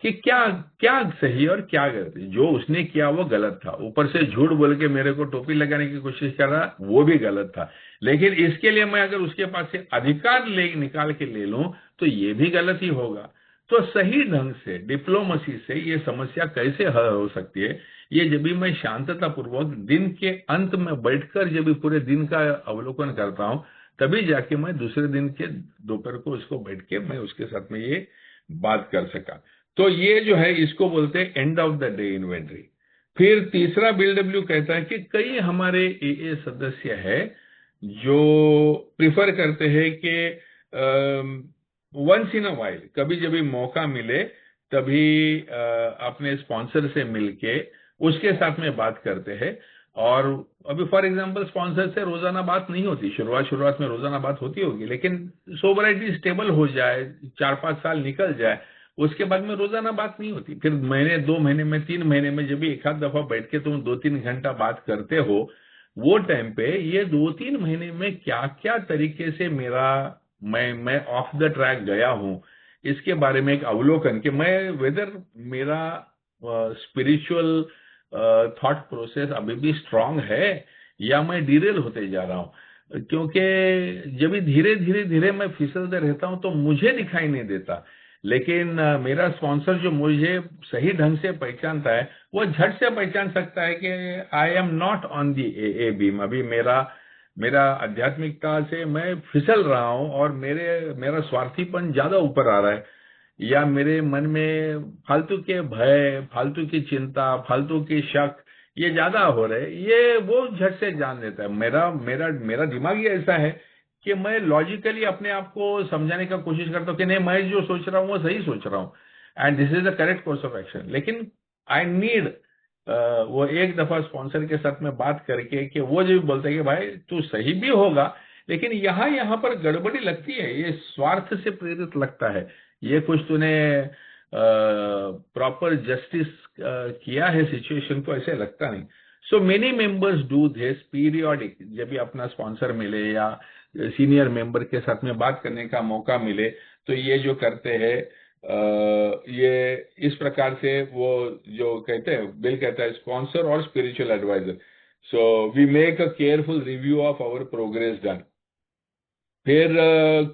कि क्या क्या सही और क्या गलत है। जो उसने किया वो गलत था, ऊपर से झूठ बोल के मेरे को टोपी लगाने की कोशिश कर रहा वो भी गलत था। लेकिन इसके लिए मैं अगर उसके पास से अधिकार निकाल के ले लूं तो ये भी गलत ही होगा। तो सही ढंग से डिप्लोमेसी से ये समस्या कैसे हल हो सकती है, ये जब भी मैं शांतता पूर्वक दिन के अंत में बैठकर जब भी पूरे दिन का अवलोकन करता हूं तभी जाके मैं दूसरे दिन के दोपहर को उसको बैठ के मैं उसके साथ में ये बात कर सका। तो ये जो है इसको बोलते हैं end of the day inventory. फिर तीसरा BLW कहता है कि कई हमारे AA सदस्य है जो प्रिफर करते हैं कि वंस इन अ वाइल, कभी जब भी मौका मिले तभी अपने स्पॉन्सर से मिलके उसके साथ में बात करते हैं। और अभी फॉर एग्जांपल स्पॉन्सर से रोजाना बात नहीं होती, शुरुआत में रोजाना बात होती होगी, लेकिन सोबराइटी स्टेबल हो जाए, 4-5 साल निकल जाए, उसके बाद में रोजाना बात नहीं होती। फिर महीने 2 महीने में 3 महीने में जब भी एक आध दफा बैठ के तुम 2-3 घंटा बात करते हो, वो टाइम पे ये 2-3 महीने में क्या क्या तरीके से मैं ऑफ द ट्रैक गया हूं, इसके बारे में एक अवलोकन कि मैं वेदर मेरा स्पिरिचुअल थॉट प्रोसेस अभी भी स्ट्रांग है या मैं डिरेल होते जा रहा हूं। क्योंकि जब भी धीरे धीरे धीरे मैं फिसलते रहता हूं तो मुझे दिखाई नहीं देता, लेकिन मेरा स्पॉन्सर जो मुझे सही ढंग से पहचानता है वो झट से पहचान सकता है कि आई am not on the AA beam. अभी मेरा आध्यात्मिकता से मैं फिसल रहा हूं और मेरा स्वार्थीपन ज्यादा ऊपर आ रहा है, या मेरे मन में फालतू के भय, फालतू की चिंता, फालतू की शक ये ज्यादा हो रहे, ये वो झट से जान लेता है। मेरा मेरा मेरा दिमाग ही ऐसा है कि मैं लॉजिकली अपने आप को समझाने का कोशिश करता हूँ कि नहीं, मैं जो सोच रहा हूँ वो सही सोच रहा हूँ and this is the correct course of action. लेकिन आई नीड वो एक दफा स्पॉन्सर के साथ में बात करके कि वो जो बोलते हैं कि भाई तू सही भी होगा, लेकिन यहाँ पर गड़बड़ी लगती है, ये स्वार्थ से प्रेरित लगता है, ये कुछ तूने प्रॉपर जस्टिस किया है सिचुएशन को, ऐसे लगता नहीं। So many members do this periodic, जब भी अपना स्पॉन्सर मिले या सीनियर मेंबर के साथ में बात करने का मौका मिले तो ये जो करते हैं ये इस प्रकार से वो जो कहते हैं, बिल कहता है स्पॉन्सर और spiritual adviser. So we make a careful review of our progress done. फिर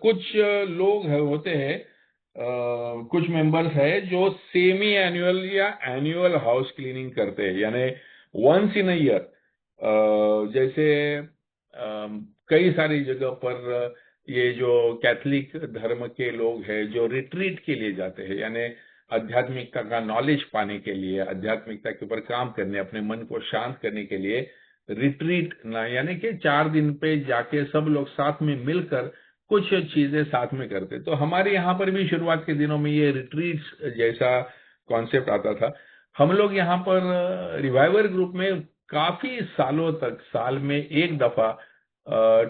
कुछ लोग होते हैं, कुछ मेंबर्स है जो सेमी एनुअल या एनुअल हाउस क्लीनिंग करते हैं, यानी वंस इन अ ईयर। जैसे कई सारी जगह पर ये जो कैथलिक धर्म के लोग हैं जो रिट्रीट के लिए जाते हैं, यानी आध्यात्मिकता का नॉलेज पाने के लिए, आध्यात्मिकता के ऊपर काम करने, अपने मन को शांत करने के लिए रिट्रीट ना, यानी कि 4 दिन पे जाके सब लोग साथ में मिलकर कुछ चीजें साथ में करते। तो हमारे यहाँ पर भी शुरुआत के दिनों में ये रिट्रीट जैसा कॉन्सेप्ट आता था। हम लोग यहाँ पर रिवाइवर ग्रुप में काफी सालों तक, साल में एक दफा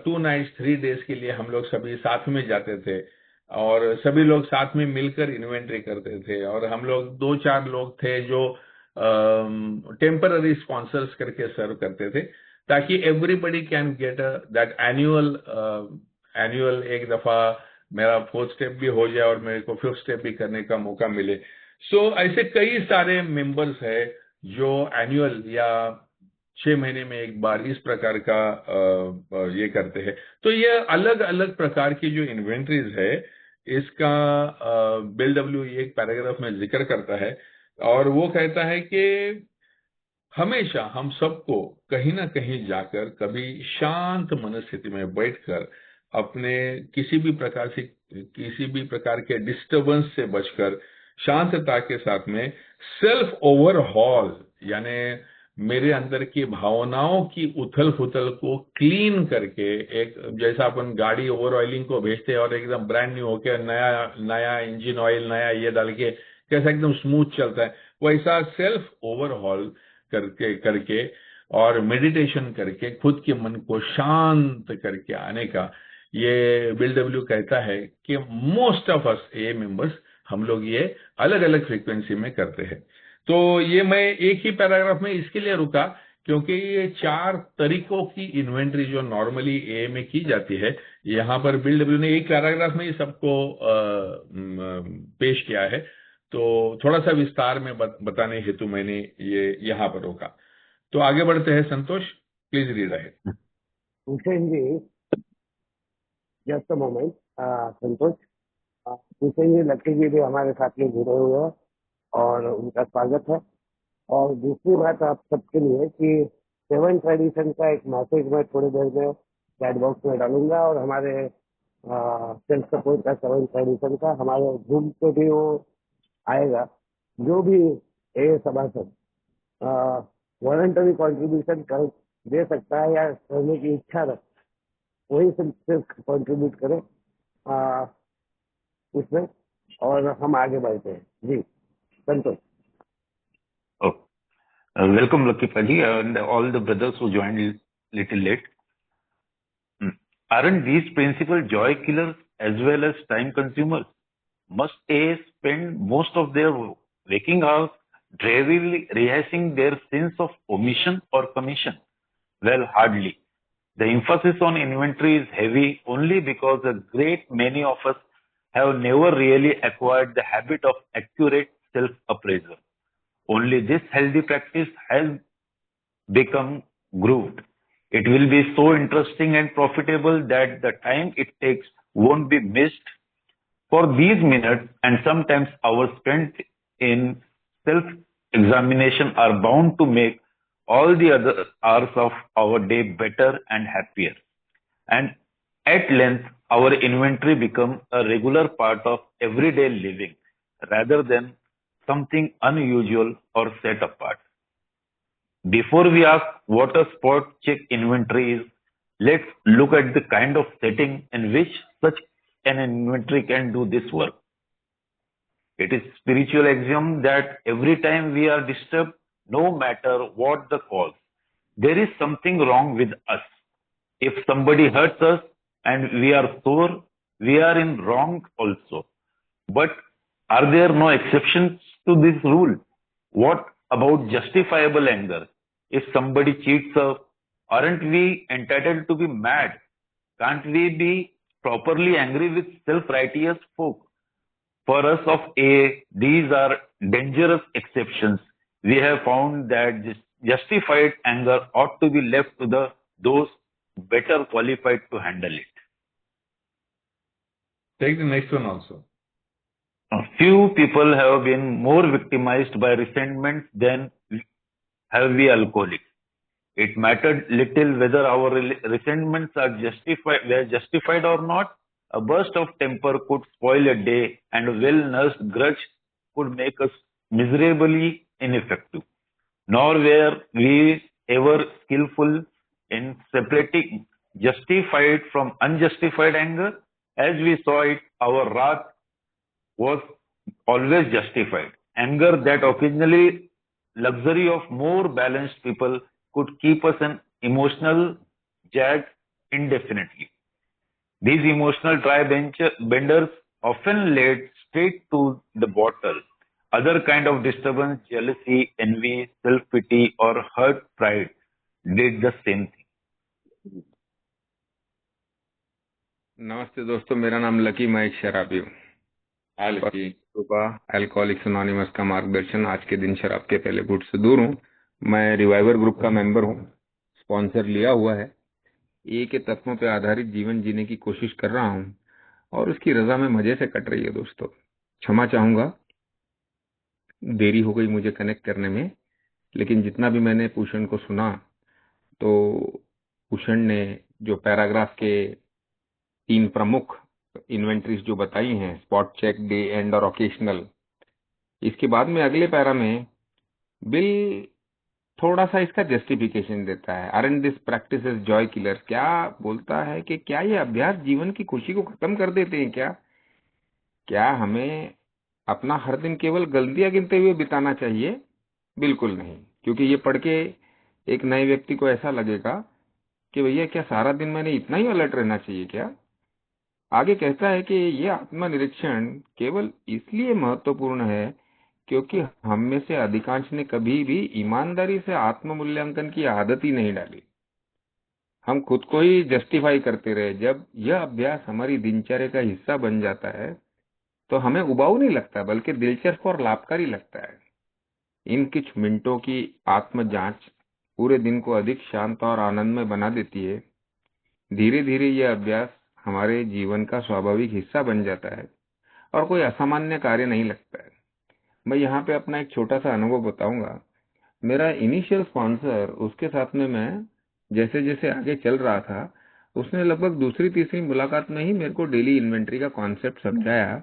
2 नाइट्स 3 डेज के लिए हम लोग सभी साथ में जाते थे और सभी लोग साथ में मिलकर इन्वेंटरी करते थे। और हम लोग 2-4 लोग थे जो टेम्पररी स्पॉन्सर्स करके सर्व करते थे, ताकि everybody can get that annual एक दफा मेरा 4th स्टेप भी हो जाए और मेरे को 5th स्टेप भी करने का मौका मिले। सो ऐसे कई सारे मेंबर्स है जो एनुअल या 6 महीने में एक बार इस प्रकार का ये करते हैं। तो ये अलग अलग प्रकार की जो इन्वेंट्रीज है, इसका बिल डब्ल्यू एक पैराग्राफ में जिक्र करता है, और वो कहता है कि हमेशा हम सबको कहीं ना कहीं जाकर कभी शांत मनस्थिति में बैठकर अपने किसी भी प्रकार के डिस्टरबेंस से बचकर शांतता के साथ में सेल्फ ओवरहॉल, यानी मेरे अंदर की भावनाओं की उथल पुथल को क्लीन करके, एक जैसा अपन गाड़ी ओवर ऑयलिंग को भेजते हैं और एकदम ब्रांड न्यू होकर नया इंजन ऑयल नया ये डाल के कैसा एकदम स्मूथ चलता है, वैसा सेल्फ ओवरहॉल करके और मेडिटेशन करके खुद के मन को शांत करके आने का ये बिल डब्ल्यू कहता है कि most of us A members हम लोग ये अलग अलग फ्रीक्वेंसी में करते हैं। तो ये मैं एक ही पैराग्राफ में इसके लिए रुका क्योंकि ये 4 तरीकों की इन्वेंट्री जो नॉर्मली ए में की जाती है, यहाँ पर बिल डब्ल्यू ने एक पैराग्राफ में ही सबको पेश किया है। तो थोड़ा सा विस्तार में बताने हेतु मैंने ये यहाँ पर रोका। तो आगे बढ़ते हैं। Santosh, please read ahead. Hussain ji, just a moment, Santosh, Hussain ji Lucky ji भी हमारे साथ में जुड़े हुए हैं और उनका स्वागत है। और दूसरी बात आप सबके लिए कि 7 ट्रेडिशन का एक मैसेज मैं थोड़ी देर में चैट बॉक्स में डालूंगा, और हमारे सेल्फ सपोर्ट का 7 ट्रेडिशन का हमारे जूम पे भी वो आएगा। जो भी ए सभासद वॉलंटरी कॉन्ट्रीब्यूशन कर दे सकता है या करने की इच्छा रख, वही सिर्फ कॉन्ट्रीब्यूट करें उसमें, और हम आगे बढ़ते हैं। जी संतोष। Oh, welcome Lucky Paji and all the brothers who joined little late. Aren't these principal joy killers as well as time consumers? Must they spend most of their waking hours drearily rehashing their sins of omission or commission? Well, hardly. The emphasis on inventory is heavy only because a great many of us have never really acquired the habit of accurate self-appraisal. Only this healthy practice has become grooved. It will be so interesting and profitable that the time it takes won't be missed. For these minutes and sometimes hours spent in self-examination are bound to make all the other hours of our day better and happier. And at length, our inventory becomes a regular part of everyday living rather than something unusual or set apart. Before we ask what a spot check inventory is, let's look at the kind of setting in which such an inventory can do this work. It is spiritual axiom that every time we are disturbed, no matter what the cause, there is something wrong with us. If somebody hurts us and we are sore, we are in wrong also. But are there no exceptions to this rule? What about justifiable anger? If somebody cheats us, aren't we entitled to be mad? Can't we be properly angry with self-righteous folk? For us of A, these are dangerous exceptions. We have found that this justified anger ought to be left to those better qualified to handle it. Take the next one also. Few people have been more victimized by resentment than have we alcoholics. It mattered little whether our resentments were justified or not. A burst of temper could spoil a day, and a well-nursed grudge could make us miserably ineffective. Nor were we ever skillful in separating justified from unjustified anger. As we saw it, our wrath was always justified. Anger that occasionally luxury of more balanced people could keep us an emotional jag indefinitely. These emotional dry benders often led straight to the bottle, Other kind of disturbance, jealousy, envy, self-pity or hurt pride did the same thing. नमस्ते दोस्तों, मेरा नाम lucky, मैं एक शराबी हूँ। हाल की सुबह अल्कोहलिक्स अनोनिमस का मार्गदर्शन, आज के दिन शराब के पहले घूंट से दूर हूँ। मैं रिवाइवर ग्रुप का मेंबर हूँ, स्पॉन्सर लिया हुआ है। ए के तत्वों पे आधारित जीवन जीने की कोशिश कर रहा हूँ और उसकी रजा में मजे से कट रही है। दोस्तों क्षमा चाहूंगा, देरी हो गई मुझे कनेक्ट करने में, लेकिन जितना भी मैंने भूषण को सुना तो भूषण ने जो पैराग्राफ के 3 प्रमुख इन्वेंट्रीज जो बताई हैं, स्पॉट चेक, डे एंड और ओकेशनल, इसके बाद में अगले पैरा में बिल थोड़ा सा इसका जस्टिफिकेशन देता है। आरएंड this practice is joy killer, क्या बोलता है कि क्या ये अभ्यास जीवन की खुशी को खत्म कर देते हैं? क्या हमें अपना हर दिन केवल गलतियां गिनते हुए बिताना चाहिए? बिल्कुल नहीं, क्योंकि ये पढ़ के एक नए व्यक्ति को ऐसा लगेगा कि भैया क्या सारा दिन मैंने इतना ही अलर्ट रहना चाहिए क्या? आगे कहता है कि ये आत्मनिरीक्षण केवल इसलिए महत्वपूर्ण है क्योंकि हम में से अधिकांश ने कभी भी ईमानदारी से आत्म मूल्यांकन की आदत ही नहीं डाली। हम खुद को ही जस्टिफाई करते रहे। जब यह अभ्यास हमारी दिनचर्या का हिस्सा बन जाता है तो हमें उबाऊ नहीं लगता, बल्कि दिलचस्प और लाभकारी लगता है। इन कुछ मिनटों की आत्म जांच पूरे दिन को अधिक शांत और आनंदमय बना देती है। धीरे धीरे यह अभ्यास हमारे जीवन का स्वाभाविक हिस्सा बन जाता है और कोई असामान्य कार्य नहीं लगता है। मैं यहाँ पे अपना एक छोटा सा अनुभव बताऊंगा। मेरा इनिशियल स्पॉन्सर, उसके साथ में मैं जैसे जैसे आगे चल रहा था, उसने लगभग दूसरी तीसरी मुलाकात में ही मेरे को डेली इन्वेंट्री का कॉन्सेप्ट समझाया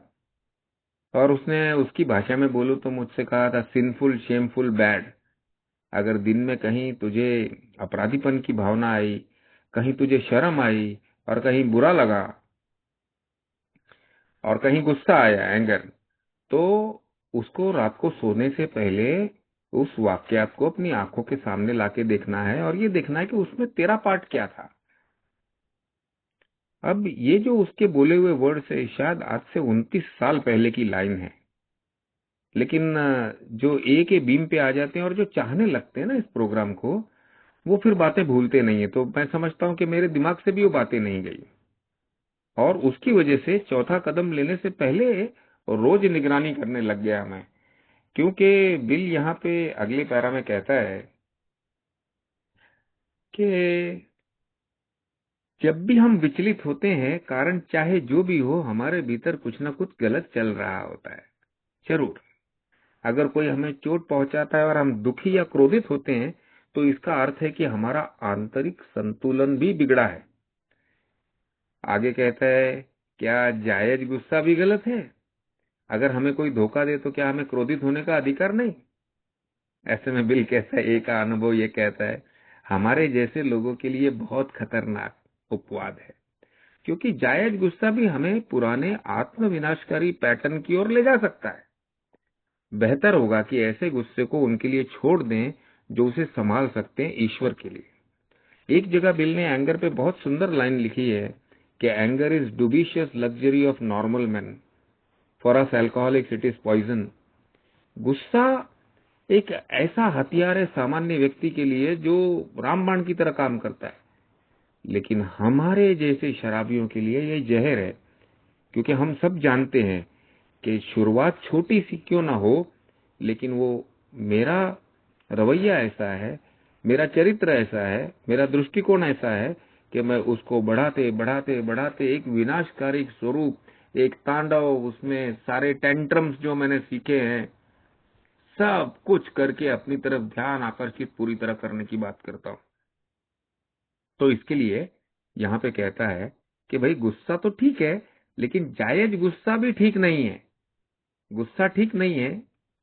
और उसने उसकी भाषा में बोलूं तो मुझसे कहा था, सिंफुल, शेमफुल, बैड। अगर दिन में कहीं तुझे अपराधीपन की भावना आई, कहीं तुझे शर्म आई और कहीं बुरा लगा और कहीं गुस्सा आया, एंगर, तो उसको रात को सोने से पहले उस वाक्यात को अपनी आंखों के सामने लाके देखना है और ये देखना है कि उसमें तेरा पार्ट क्या था। अब ये जो उसके बोले हुए वर्ड है, शायद आज से 29 साल पहले की लाइन है, लेकिन जो ए के बीम पे आ जाते हैं और जो चाहने लगते हैं ना इस प्रोग्राम को, वो फिर बातें भूलते नहीं है। तो मैं समझता हूं कि मेरे दिमाग से भी वो बातें नहीं गई और उसकी वजह से चौथा कदम लेने से पहले रोज निगरानी करने लग गया मैं। क्योंकि बिल यहाँ पे अगले पैरा में कहता है कि जब भी हम विचलित होते हैं, कारण चाहे जो भी हो, हमारे भीतर कुछ ना कुछ गलत चल रहा होता है। जरूर, अगर कोई हमें चोट पहुंचाता है और हम दुखी या क्रोधित होते हैं तो इसका अर्थ है कि हमारा आंतरिक संतुलन भी बिगड़ा है। आगे कहता है, क्या जायज गुस्सा भी गलत है? अगर हमें कोई धोखा दे तो क्या हमें क्रोधित होने का अधिकार नहीं? ऐसे में बिल कहता है, एक का अनुभव ये कहता है, हमारे जैसे लोगों के लिए बहुत खतरनाक उपवाद है, क्योंकि जायज गुस्सा भी हमें पुराने आत्म विनाशकारी पैटर्न की ओर ले जा सकता है। बेहतर होगा कि ऐसे गुस्से को उनके लिए छोड़ दें जो उसे संभाल सकते हैं, ईश्वर के लिए। एक जगह बिल ने एंगर पे बहुत सुंदर लाइन लिखी है कि anger is dubious luxury of normal man, for us alcoholics it is poison. गुस्सा एक ऐसा हथियार है सामान्य व्यक्ति के लिए जो रामबाण की तरह काम करता है, लेकिन हमारे जैसे शराबियों के लिए ये जहर है। क्योंकि हम सब जानते हैं कि शुरुआत छोटी सी क्यों ना हो, लेकिन वो मेरा रवैया ऐसा है, मेरा चरित्र ऐसा है, मेरा दृष्टिकोण ऐसा है कि मैं उसको बढ़ाते बढ़ाते बढ़ाते एक विनाशकारी स्वरूप, एक तांडव, उसमें सारे टेंट्रम्स जो मैंने सीखे हैं, सब कुछ करके अपनी तरफ ध्यान आकर्षित पूरी तरह करने की बात करता हूं। तो इसके लिए यहाँ पे कहता है कि भाई गुस्सा तो ठीक है, लेकिन जायज गुस्सा भी ठीक नहीं है। गुस्सा ठीक नहीं है,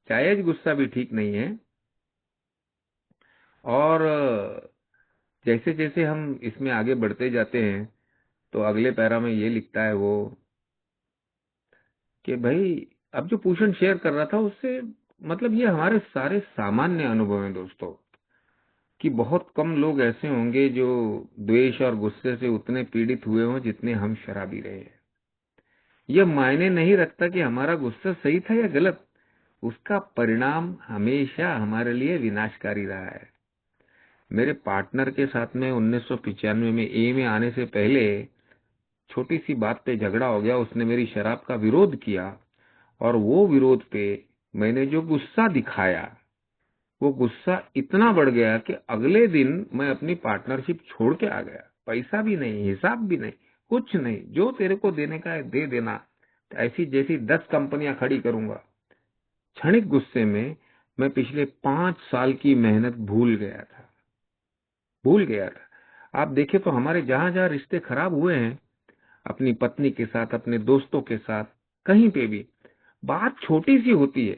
जायज गुस्सा भी ठीक नहीं है। और जैसे जैसे हम इसमें आगे बढ़ते जाते हैं तो अगले पैरा में ये लिखता है वो कि भाई अब जो पूषण शेयर कर रहा था उससे मतलब ये हमारे सारे सामान्य अनुभव हैं दोस्तों, कि बहुत कम लोग ऐसे होंगे जो द्वेष और गुस्से से उतने पीड़ित हुए हों जितने हम शराबी रहे हैं। यह मायने नहीं रखता कि हमारा गुस्सा सही था या गलत, उसका परिणाम हमेशा हमारे लिए विनाशकारी रहा है। मेरे पार्टनर के साथ में 1995 में ए में आने से पहले छोटी सी बात पे झगड़ा हो गया। उसने मेरी शराब का विरोध किया और वो विरोध पे मैंने जो गुस्सा दिखाया, वो गुस्सा इतना बढ़ गया कि अगले दिन मैं अपनी पार्टनरशिप छोड़ के आ गया। पैसा भी नहीं, हिसाब भी नहीं, कुछ नहीं, जो तेरे को देने का है दे देना, ऐसी जैसी 10 कंपनियां खड़ी करूंगा। क्षणिक गुस्से में मैं पिछले 5 साल की मेहनत भूल गया था। आप देखें तो हमारे जहां जहां रिश्ते खराब हुए हैं, अपनी पत्नी के साथ, अपने दोस्तों के साथ, कहीं पे भी बात छोटी सी होती है,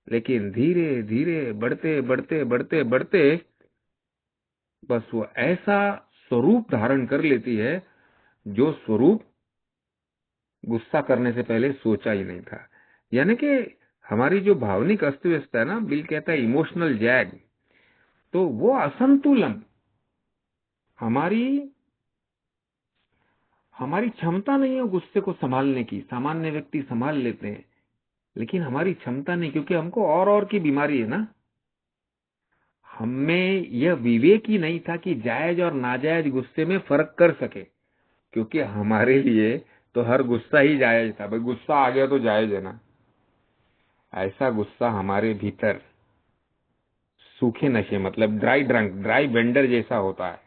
लेकिन धीरे धीरे बढ़ते बढ़ते बढ़ते बढ़ते बस वो ऐसा स्वरूप धारण कर लेती है जो स्वरूप गुस्सा करने से पहले सोचा ही नहीं था। यानी कि हमारी जो भावनिक अस्त व्यस्त है ना, बिल कहता है इमोशनल जैग, तो वो असंतुलन हमारी हमारी क्षमता नहीं है गुस्से को संभालने की। सामान्य व्यक्ति संभाल लेते हैं, लेकिन हमारी क्षमता नहीं, क्योंकि हमको और की बीमारी है ना। हमें यह विवेक ही नहीं था कि जायज और नाजायज गुस्से में फर्क कर सके, क्योंकि हमारे लिए तो हर गुस्सा ही जायज था। भाई गुस्सा आ गया तो जायज है ना। ऐसा गुस्सा हमारे भीतर सूखे नशे, मतलब ड्राई ड्रंक, ड्राई वेंडर जैसा होता है,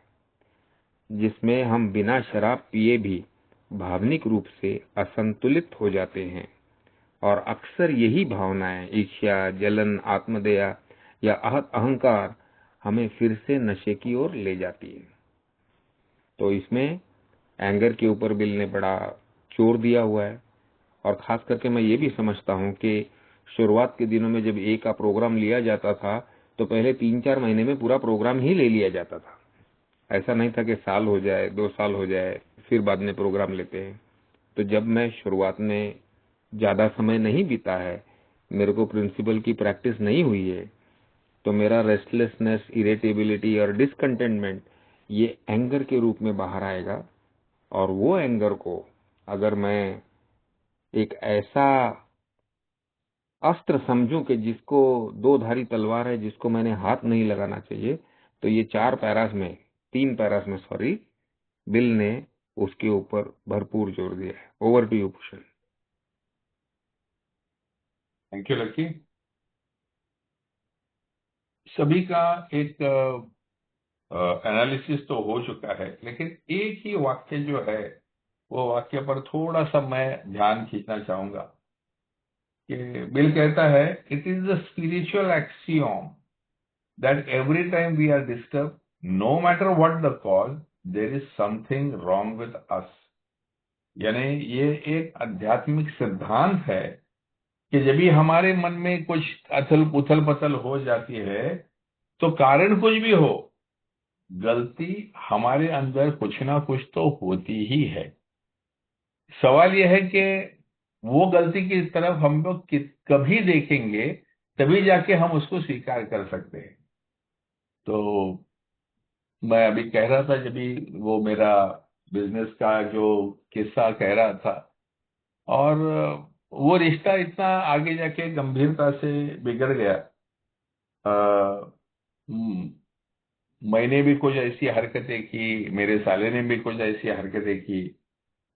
जिसमें हम बिना शराब पिए भी भावनिक रूप से असंतुलित हो जाते हैं। और अक्सर यही भावनाएं, ईर्ष्या, जलन, आत्मदया या अहंकार हमें फिर से नशे की ओर ले जाती है। तो इसमें एंगर के ऊपर बिल ने बड़ा जोर दिया हुआ है। और खास करके मैं ये भी समझता हूँ कि शुरुआत के दिनों में जब ए का प्रोग्राम लिया जाता था, तो पहले 3-4 महीने में पूरा प्रोग्राम ही ले लिया जाता था। ऐसा नहीं था कि साल हो जाए, 2 साल हो जाए, फिर बाद में प्रोग्राम लेते हैं। तो जब मैं शुरुआत में ज्यादा समय नहीं बीता है, मेरे को प्रिंसिपल की प्रैक्टिस नहीं हुई है, तो मेरा रेस्टलेसनेस, इरिटेबिलिटी और डिसकंटेंटमेंट ये एंगर के रूप में बाहर आएगा। और वो एंगर को अगर मैं एक ऐसा अस्त्र समझूं कि जिसको 2 धारी तलवार है, जिसको मैंने हाथ नहीं लगाना चाहिए, तो ये 3 पैरास में सॉरी, बिल ने उसके ऊपर भरपूर जोर दिया है। Over to you Bhushan. Thank you Lucky. सभी का एक एनालिसिस तो हो चुका है, लेकिन एक ही वाक्य जो है, वो वाक्य पर थोड़ा सा मैं ध्यान खींचना चाहूंगा कि बिल कहता है, it is the spiritual axiom that every time we are disturb, no matter what the cause, there is something wrong with us. यानी ये एक आध्यात्मिक सिद्धांत है कि जब भी हमारे मन में कुछ उथल पथल हो जाती है, तो कारण कुछ भी हो, गलती हमारे अंदर कुछ ना कुछ तो होती ही है। सवाल यह है कि वो गलती की तरफ हम लोग कभी देखेंगे, तभी जाके हम उसको स्वीकार कर सकते हैं। तो मैं अभी कह रहा था, जब भी वो मेरा बिजनेस का जो किस्सा कह रहा था, और वो रिश्ता इतना आगे जाके गंभीरता से बिगड़ गया। हम्म, मैंने भी कुछ ऐसी हरकतें की, मेरे साले ने भी कुछ ऐसी हरकतें की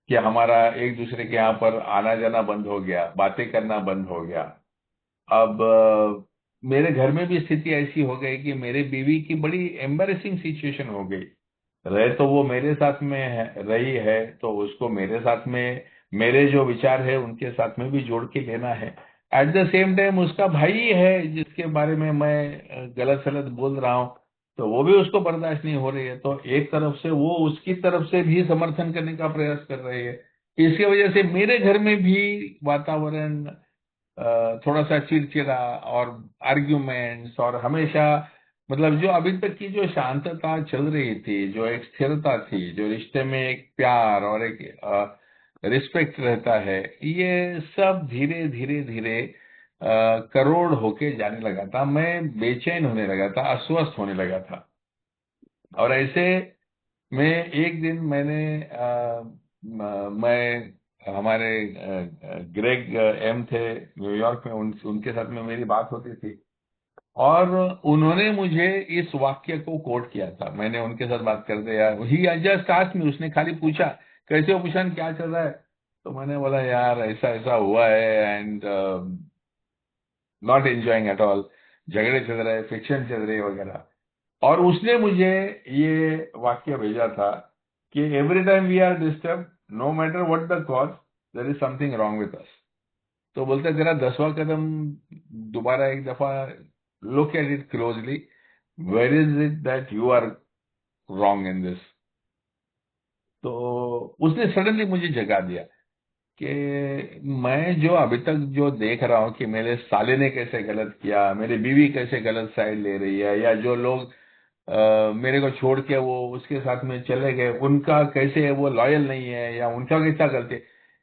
कि हमारा एक दूसरे के यहाँ पर आना जाना बंद हो गया, बातें करना बंद हो गया। अब मेरे घर में भी स्थिति ऐसी हो गई कि मेरे बीवी की बड़ी एम्बैरेसिंग सिचुएशन हो गई। रहे तो वो मेरे साथ में रही है, तो उसको मेरे साथ में, मेरे जो विचार है उनके साथ में भी जोड़ के लेना है। एट द सेम टाइम उसका भाई है जिसके बारे में मैं गलत सलत बोल रहा हूँ, तो वो भी उसको बर्दाश्त नहीं हो रही है। तो एक तरफ से वो उसकी तरफ से भी समर्थन करने का प्रयास कर रही है। इसकी वजह से मेरे घर में भी वातावरण थोड़ा सा चिड़चिड़ा और आर्ग्यूमेंट्स, और हमेशा मतलब जो अभी तक की जो शांतता चल रही थी, जो एक स्थिरता थी, जो रिश्ते में एक प्यार और एक रिस्पेक्ट रहता है, ये सब धीरे धीरे धीरे करोड़ होके जाने लगा था। मैं बेचैन होने लगा था, अस्वस्थ होने लगा था। और ऐसे में एक दिन मैं हमारे ग्रेग एम थे न्यूयॉर्क में, उनके साथ में मेरी बात होती थी और उन्होंने मुझे इस वाक्य को कोट किया था। मैंने उनके साथ बात करते यार, ही जस्ट आस्क्ड मी, उसने खाली पूछा कैसे हो पुशान, क्या चल रहा है, तो मैंने बोला यार ऐसा ऐसा हुआ है and not enjoying at all, झगड़े चल रहे, फिक्शन चल रही है वगैरह। और उसने मुझे ये वाक्य भेजा था कि every time we are disturb, no matter what the cause, there is something wrong with us. तो बोलते तेरा 10वां कदम दोबारा एक दफा look at it closely, where is it that you are wrong in this. तो उसने सडनली मुझे जगा दिया कि मैं जो अभी तक जो देख रहा हूं कि मेरे साले ने कैसे गलत किया, मेरी बीवी कैसे गलत साइड ले रही है, या जो लोग मेरे को छोड़ के वो उसके साथ में चले गए, उनका कैसे वो लॉयल नहीं है या उनका कैसा गलती है,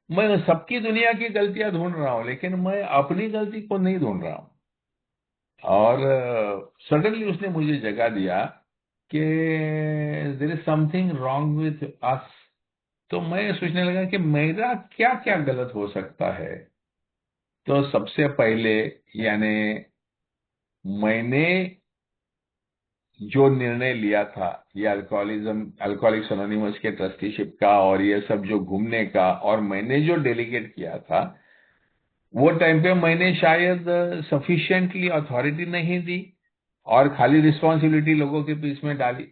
मैं सबकी दुनिया की गलतियां ढूंढ रहा हूं लेकिन मैं अपनी गलती को नहीं ढूंढ रहा हूं। और सडनली उसने मुझे जगा दिया कि there is something wrong with us. तो मैं सोचने लगा कि मेरा क्या क्या गलत हो सकता है। तो सबसे पहले यानी मैंने जो निर्णय लिया था ये अल्कोहलिक्स एनोनिमस के ट्रस्टीशिप का और ये सब जो घूमने का, और मैंने जो डेलीगेट किया था वो टाइम पे मैंने शायद सफिशिएंटली अथॉरिटी नहीं दी और खाली रिस्पॉन्सिबिलिटी लोगों के बीच में डाली,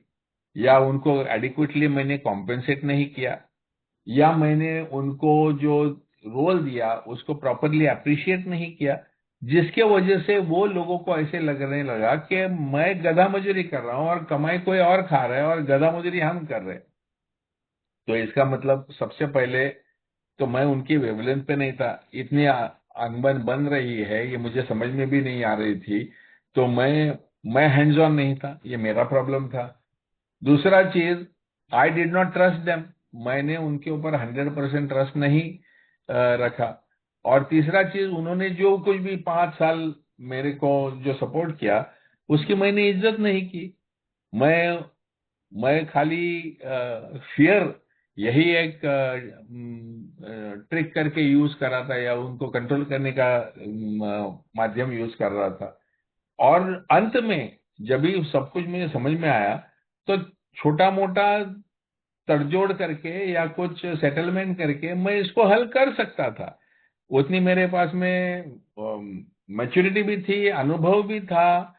या उनको एडिक्वेटली मैंने कॉम्पेंसेट नहीं किया, या मैंने उनको जो रोल दिया उसको प्रॉपरली अप्रिशिएट नहीं किया, जिसके वजह से वो लोगों को ऐसे लगने लगा कि मैं गधा मजूरी कर रहा हूं और कमाई कोई और खा रहा है और गधा मजूरी हम कर रहे हैं। तो इसका मतलब सबसे पहले तो मैं उनकी वेवलेंथ पे नहीं था, इतनी अनबन बन रही है ये मुझे समझ में भी नहीं आ रही थी। तो मैं हैंड्स ऑन नहीं था, ये मेरा प्रॉब्लम था। दूसरा चीज, I did not trust them, मैंने उनके ऊपर 100% ट्रस्ट नहीं रखा। और तीसरा चीज, उन्होंने जो कुछ भी 5 साल मेरे को जो सपोर्ट किया उसकी मैंने इज्जत नहीं की। मैं मैं खाली फियर यही एक ट्रिक करके यूज कर रहा था या उनको कंट्रोल करने का माध्यम यूज कर रहा था। और अंत में जब भी सब कुछ मुझे समझ में आया तो छोटा मोटा तड़जोड़ करके या कुछ सेटलमेंट करके मैं इसको हल कर सकता था। उतनी मेरे पास में मैच्योरिटी भी थी, अनुभव भी था,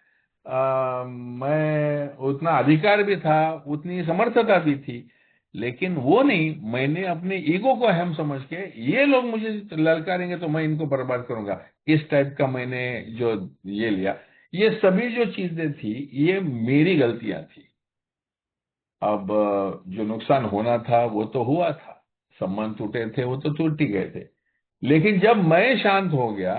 मैं उतना अधिकार भी था, उतनी समर्थता भी थी। लेकिन वो नहीं, मैंने अपने ईगो को अहम समझ के ये लोग मुझे ललकारेंगे तो मैं इनको बर्बाद करूंगा, इस टाइप का मैंने जो ये लिया। ये सभी जो चीजें थी ये मेरी गलतियां थी। अब जो नुकसान होना था वो तो हुआ था, संबंध टूटे थे वो तो टूट ही गए थे। लेकिन जब मैं शांत हो गया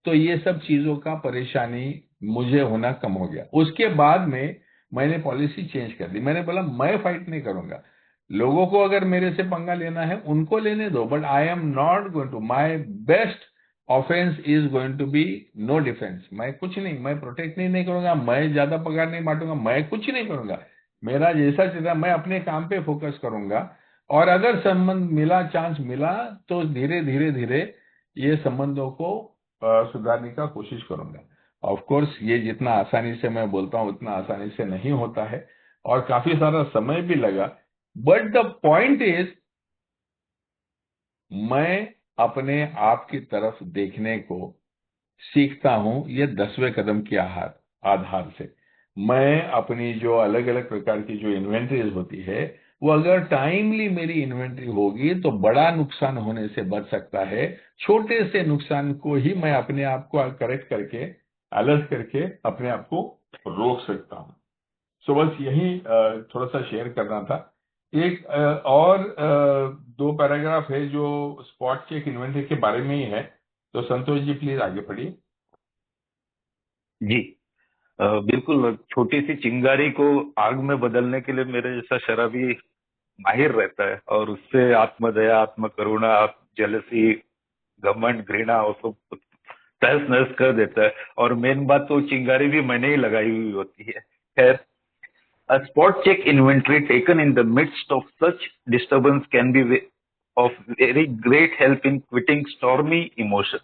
तो ये सब चीजों का परेशानी मुझे होना कम हो गया। उसके बाद में मैंने पॉलिसी चेंज कर दी। मैंने बोला मैं फाइट नहीं करूंगा, लोगों को अगर मेरे से पंगा लेना है उनको लेने दो, but I am not going to, my best offence is going to be no defence. मैं कुछ नहीं, मैं प्रोटेक्ट नहीं करूंगा, मैं ज्यादा पगार नहीं बांटूंगा, मैं कुछ नहीं करूंगा, मेरा जैसा चल रहा है मैं अपने काम पे फोकस करूंगा। और अगर संबंध मिला, चांस मिला, तो धीरे धीरे धीरे ये संबंधों को सुधारने का कोशिश करूंगा। ऑफ कोर्स ये जितना आसानी से मैं बोलता हूं उतना आसानी से नहीं होता है और काफी सारा समय भी लगा। बट द पॉइंट इज, मैं अपने आप की तरफ देखने को सीखता हूं ये 10वें कदम के आधार से। मैं अपनी जो अलग अलग प्रकार की जो इन्वेंट्रीज होती है वो अगर टाइमली मेरी इन्वेंट्री होगी तो बड़ा नुकसान होने से बच सकता है। छोटे से नुकसान को ही मैं अपने आप को करेक्ट करके, अलर्ट करके अपने आप को रोक सकता हूं। सो बस यही थोड़ा सा शेयर करना था। एक और 2 पैराग्राफ है जो स्पॉट चेक इन्वेंट्री के बारे में ही है। तो संतोष जी प्लीज आगे पढ़िए। जी बिल्कुल। छोटी सी चिंगारी को आग में बदलने के लिए मेरे जैसा शराबी माहिर रहता है और उससे आत्मदया, आत्म करुणा, जेलसी, घमंड, घृणा वो सब तहस नहस कर देता है। और मेन बात तो चिंगारी भी मैंने ही लगाई हुई होती है। खैर, a spot check inventory taken in the midst of such disturbance can be of very great help in quitting stormy emotions.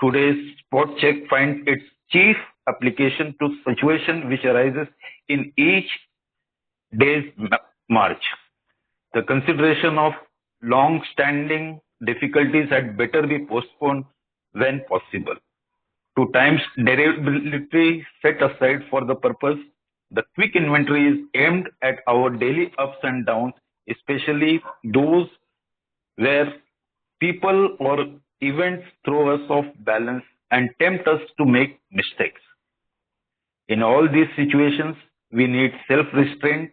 Today's spot check finds its chief application to situation which arises in each day's march. The consideration of long-standing difficulties had better be postponed when possible. To times deliberately set aside for the purpose, the quick inventory is aimed at our daily ups and downs, especially those where people or events throw us off balance and tempt us to make mistakes. In all these situations, we need self-restraint,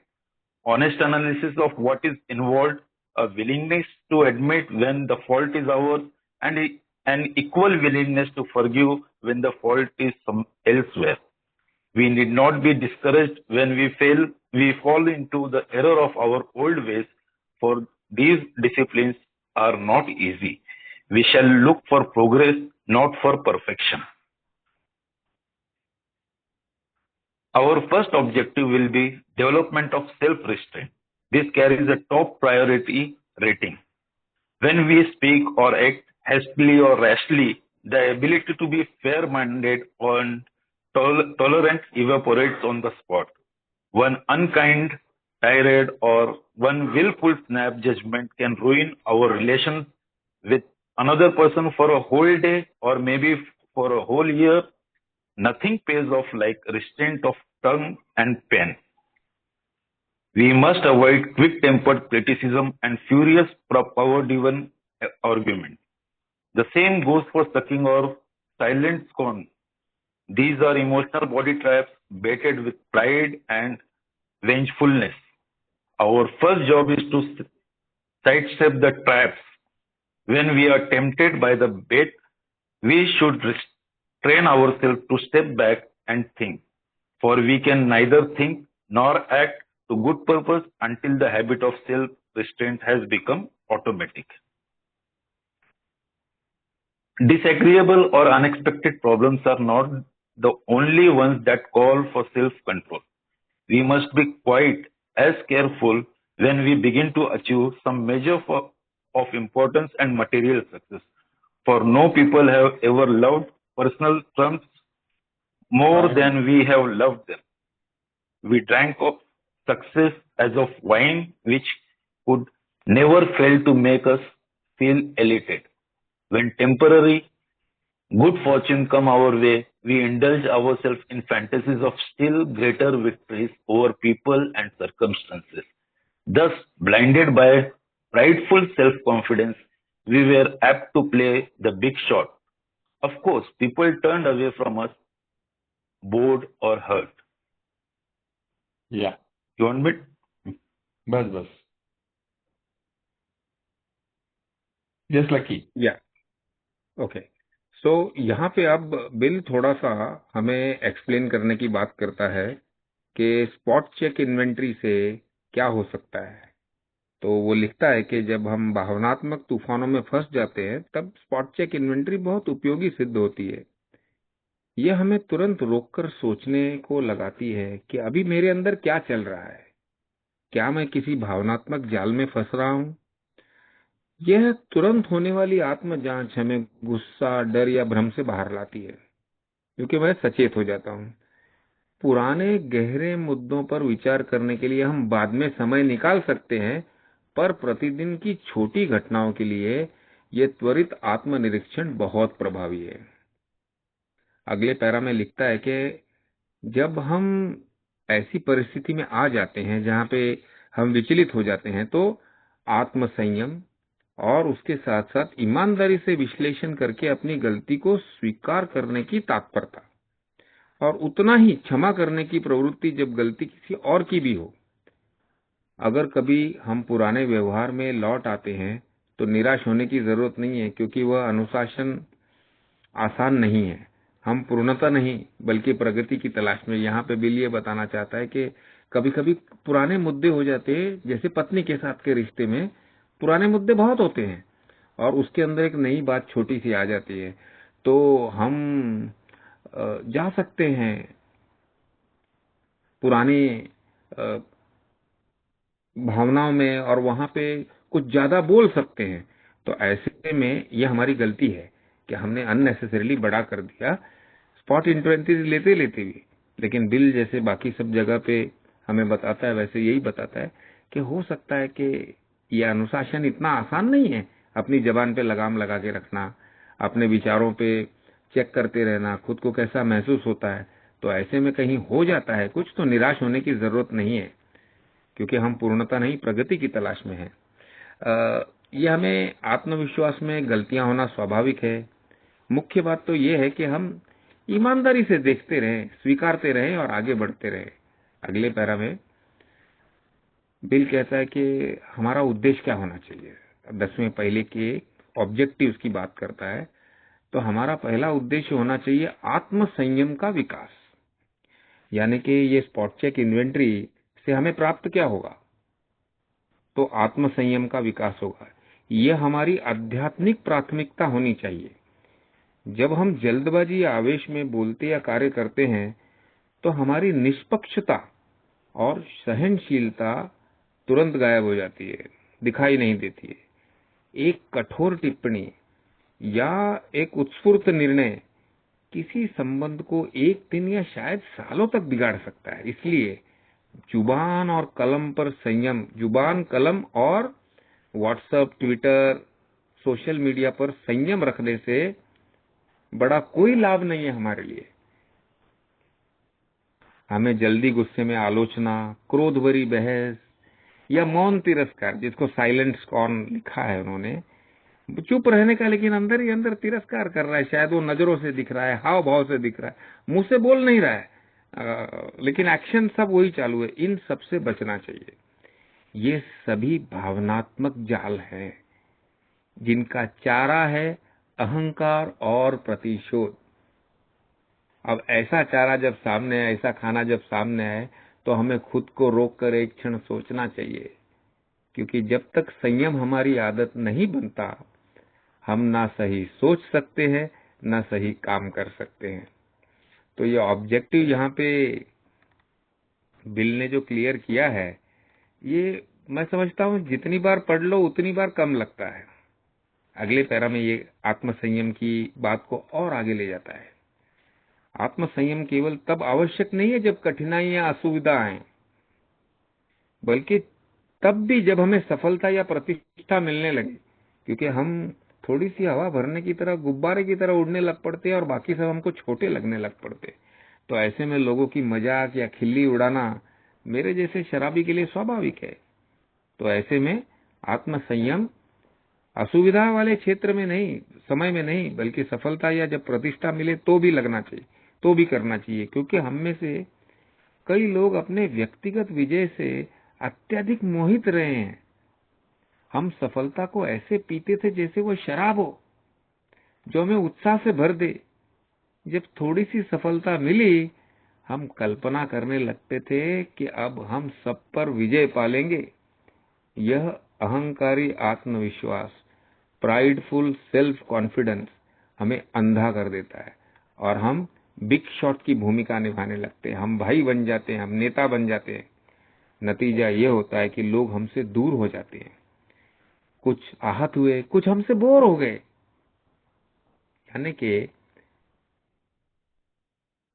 honest analysis of what is involved, a willingness to admit when the fault is ours, and an equal willingness to forgive when the fault is elsewhere. We need not be discouraged when we fall into the error of our old ways, for these disciplines are not easy. We shall look for progress, not for perfection. Our first objective will be development of self-restraint. This carries a top priority rating. When we speak or act hastily or rashly, the ability to be fair-minded and tolerant evaporates on the spot. One unkind tirade or one willful snap judgment can ruin our relation with another person for a whole day or maybe for a whole year. Nothing pays off like restraint of tongue and pen. We must avoid quick-tempered criticism and furious power-driven argument. The same goes for sucking or silent scorn. These are emotional body traps baited with pride and vengefulness. Our first job is to sidestep the traps. When we are tempted by the bait, we should train ourselves to step back and think, for we can neither think nor act to good purpose until the habit of self-restraint has become automatic. Disagreeable or unexpected problems are not the only ones that call for self-control. We must be quite as careful when we begin to achieve some measure of importance and material success. For no people have ever loved personal trumps more than we have loved them. We drank of success as of wine, which could never fail to make us feel elated. When temporary good fortune come our way, we indulge ourselves in fantasies of still greater victories over people and circumstances. Thus, blinded by prideful self-confidence, we were apt to play the big shot. Of course, people turned away from us, bored or hurt. Yeah. You want me? बस Just lucky. या okay so यहाँ पे अब bill थोड़ा सा हमें explain करने की बात करता है कि स्पॉट चेक इन्वेंट्री से क्या हो सकता है। तो वो लिखता है कि जब हम भावनात्मक तूफानों में फंस जाते हैं तब स्पॉट चेक इन्वेंट्री बहुत उपयोगी सिद्ध होती है। यह हमें तुरंत रोककर सोचने को लगाती है कि अभी मेरे अंदर क्या चल रहा है, क्या मैं किसी भावनात्मक जाल में फंस रहा हूं। यह तुरंत होने वाली आत्म जांच हमें गुस्सा, डर या भ्रम से बाहर लाती है, क्योंकि मैं सचेत हो जाता हूं। पुराने गहरे मुद्दों पर विचार करने के लिए हम बाद में समय निकाल सकते हैं, पर प्रतिदिन की छोटी घटनाओं के लिए यह त्वरित आत्मनिरीक्षण बहुत प्रभावी है। अगले पैरा में लिखता है कि जब हम ऐसी परिस्थिति में आ जाते हैं जहां पे हम विचलित हो जाते हैं, तो आत्मसंयम और उसके साथ साथ ईमानदारी से विश्लेषण करके अपनी गलती को स्वीकार करने की तत्परता और उतना ही क्षमा करने की प्रवृत्ति जब गलती किसी और की भी हो। अगर कभी हम पुराने व्यवहार में लौट आते हैं तो निराश होने की जरूरत नहीं है, क्योंकि वह अनुशासन आसान नहीं है। हम पूर्णता नहीं बल्कि प्रगति की तलाश में। यहाँ पे बिल ये बताना चाहता है कि कभी कभी पुराने मुद्दे हो जाते हैं, जैसे पत्नी के साथ के रिश्ते में पुराने मुद्दे बहुत होते हैं और उसके अंदर एक नई बात छोटी सी आ जाती है, तो हम जा सकते हैं पुरानी भावनाओं में और वहां पे कुछ ज्यादा बोल सकते हैं। तो ऐसे में ये हमारी गलती है कि हमने अननेसेसरीली बड़ा कर दिया स्पॉट इन्वेंटरी लेते लेते भी। लेकिन बिल जैसे बाकी सब जगह पे हमें बताता है, वैसे यही बताता है कि हो सकता है कि यह अनुशासन इतना आसान नहीं है। अपनी जबान पे लगाम लगा के रखना, अपने विचारों पे चेक करते रहना, खुद को कैसा महसूस होता है। तो ऐसे में कहीं हो जाता है कुछ, तो निराश होने की जरूरत नहीं है, क्योंकि हम पूर्णता नहीं प्रगति की तलाश में हैं। ये हमें आत्मविश्वास में गलतियां होना स्वाभाविक है। मुख्य बात तो ये है कि हम ईमानदारी से देखते रहें, स्वीकारते रहें और आगे बढ़ते रहें। अगले पैरा में बिल कहता है कि हमारा उद्देश्य क्या होना चाहिए। 10वें पहले के ऑब्जेक्टिव्स की बात करता है। तो हमारा पहला उद्देश्य होना चाहिए आत्म संयम का विकास। यानी कि ये स्पॉट चेक इन्वेंटरी से हमें प्राप्त क्या होगा, तो आत्म संयम का विकास होगा। यह हमारी आध्यात्मिक प्राथमिकता होनी चाहिए। जब हम जल्दबाजी या आवेश में बोलते या कार्य करते हैं तो हमारी निष्पक्षता और सहनशीलता तुरंत गायब हो जाती है, दिखाई नहीं देती है। एक कठोर टिप्पणी या एक उत्स्फूर्त निर्णय किसी संबंध को एक दिन या शायद सालों तक बिगाड़ सकता है। इसलिए जुबान और कलम पर संयम, जुबान, कलम और व्हाट्सएप, ट्विटर, सोशल मीडिया पर संयम रखने से बड़ा कोई लाभ नहीं है हमारे लिए। हमें जल्दी गुस्से में आलोचना, क्रोध भरी बहस या मौन तिरस्कार, जिसको साइलेंट स्कॉर्न लिखा है उन्होंने, चुप रहने का, लेकिन अंदर ही अंदर तिरस्कार कर रहा है। शायद वो नजरों से दिख रहा है, हाव भाव से दिख रहा है, मुंह से बोल नहीं रहा है, लेकिन एक्शन सब वही चालू है। इन सब से बचना चाहिए। ये सभी भावनात्मक जाल हैं जिनका चारा है अहंकार और प्रतिशोध। अब ऐसा चारा जब सामने आए, ऐसा खाना जब सामने आए, तो हमें खुद को रोककर एक क्षण सोचना चाहिए, क्योंकि जब तक संयम हमारी आदत नहीं बनता, हम ना सही सोच सकते हैं, ना सही काम कर सकते हैं। तो ये ऑब्जेक्टिव यहाँ पे बिल ने जो क्लियर किया है, ये मैं समझता हूँ जितनी बार पढ़ लो उतनी बार कम लगता है। अगले पैरा में ये आत्म संयम की बात को और आगे ले जाता है। आत्म संयम केवल तब आवश्यक नहीं है जब कठिनाइयां, असुविधा आए, बल्कि तब भी जब हमें सफलता या प्रतिष्ठा मिलने लगे। क्योंकि हम थोड़ी सी हवा भरने की तरह, गुब्बारे की तरह उड़ने लग पड़ते हैं और बाकी सब हमको छोटे लगने लग पड़ते हैं। तो ऐसे में लोगों की मजाक या खिल्ली उड़ाना मेरे जैसे शराबी के लिए स्वाभाविक है। तो ऐसे में आत्म संयम असुविधा वाले क्षेत्र में नहीं, समय में नहीं, बल्कि सफलता या जब प्रतिष्ठा मिले तो भी लगना चाहिए, तो भी करना चाहिए। क्योंकि हम में से कई लोग अपने व्यक्तिगत विजय से अत्यधिक मोहित रहे हैं। हम सफलता को ऐसे पीते थे जैसे वो शराब हो, जो हमें उत्साह से भर दे। जब थोड़ी सी सफलता मिली, हम कल्पना करने लगते थे कि अब हम सब पर विजय पालेंगे। यह अहंकारी आत्मविश्वास, प्राइडफुल सेल्फ कॉन्फिडेंस हमें अंधा कर देता है और हम बिग शॉट की भूमिका निभाने लगते हैं। हम भाई बन जाते हैं, हम नेता बन जाते हैं। नतीजा ये होता है कि लोग हमसे दूर हो जाते हैं, कुछ आहत हुए, कुछ हमसे बोर हो गए। यानी कि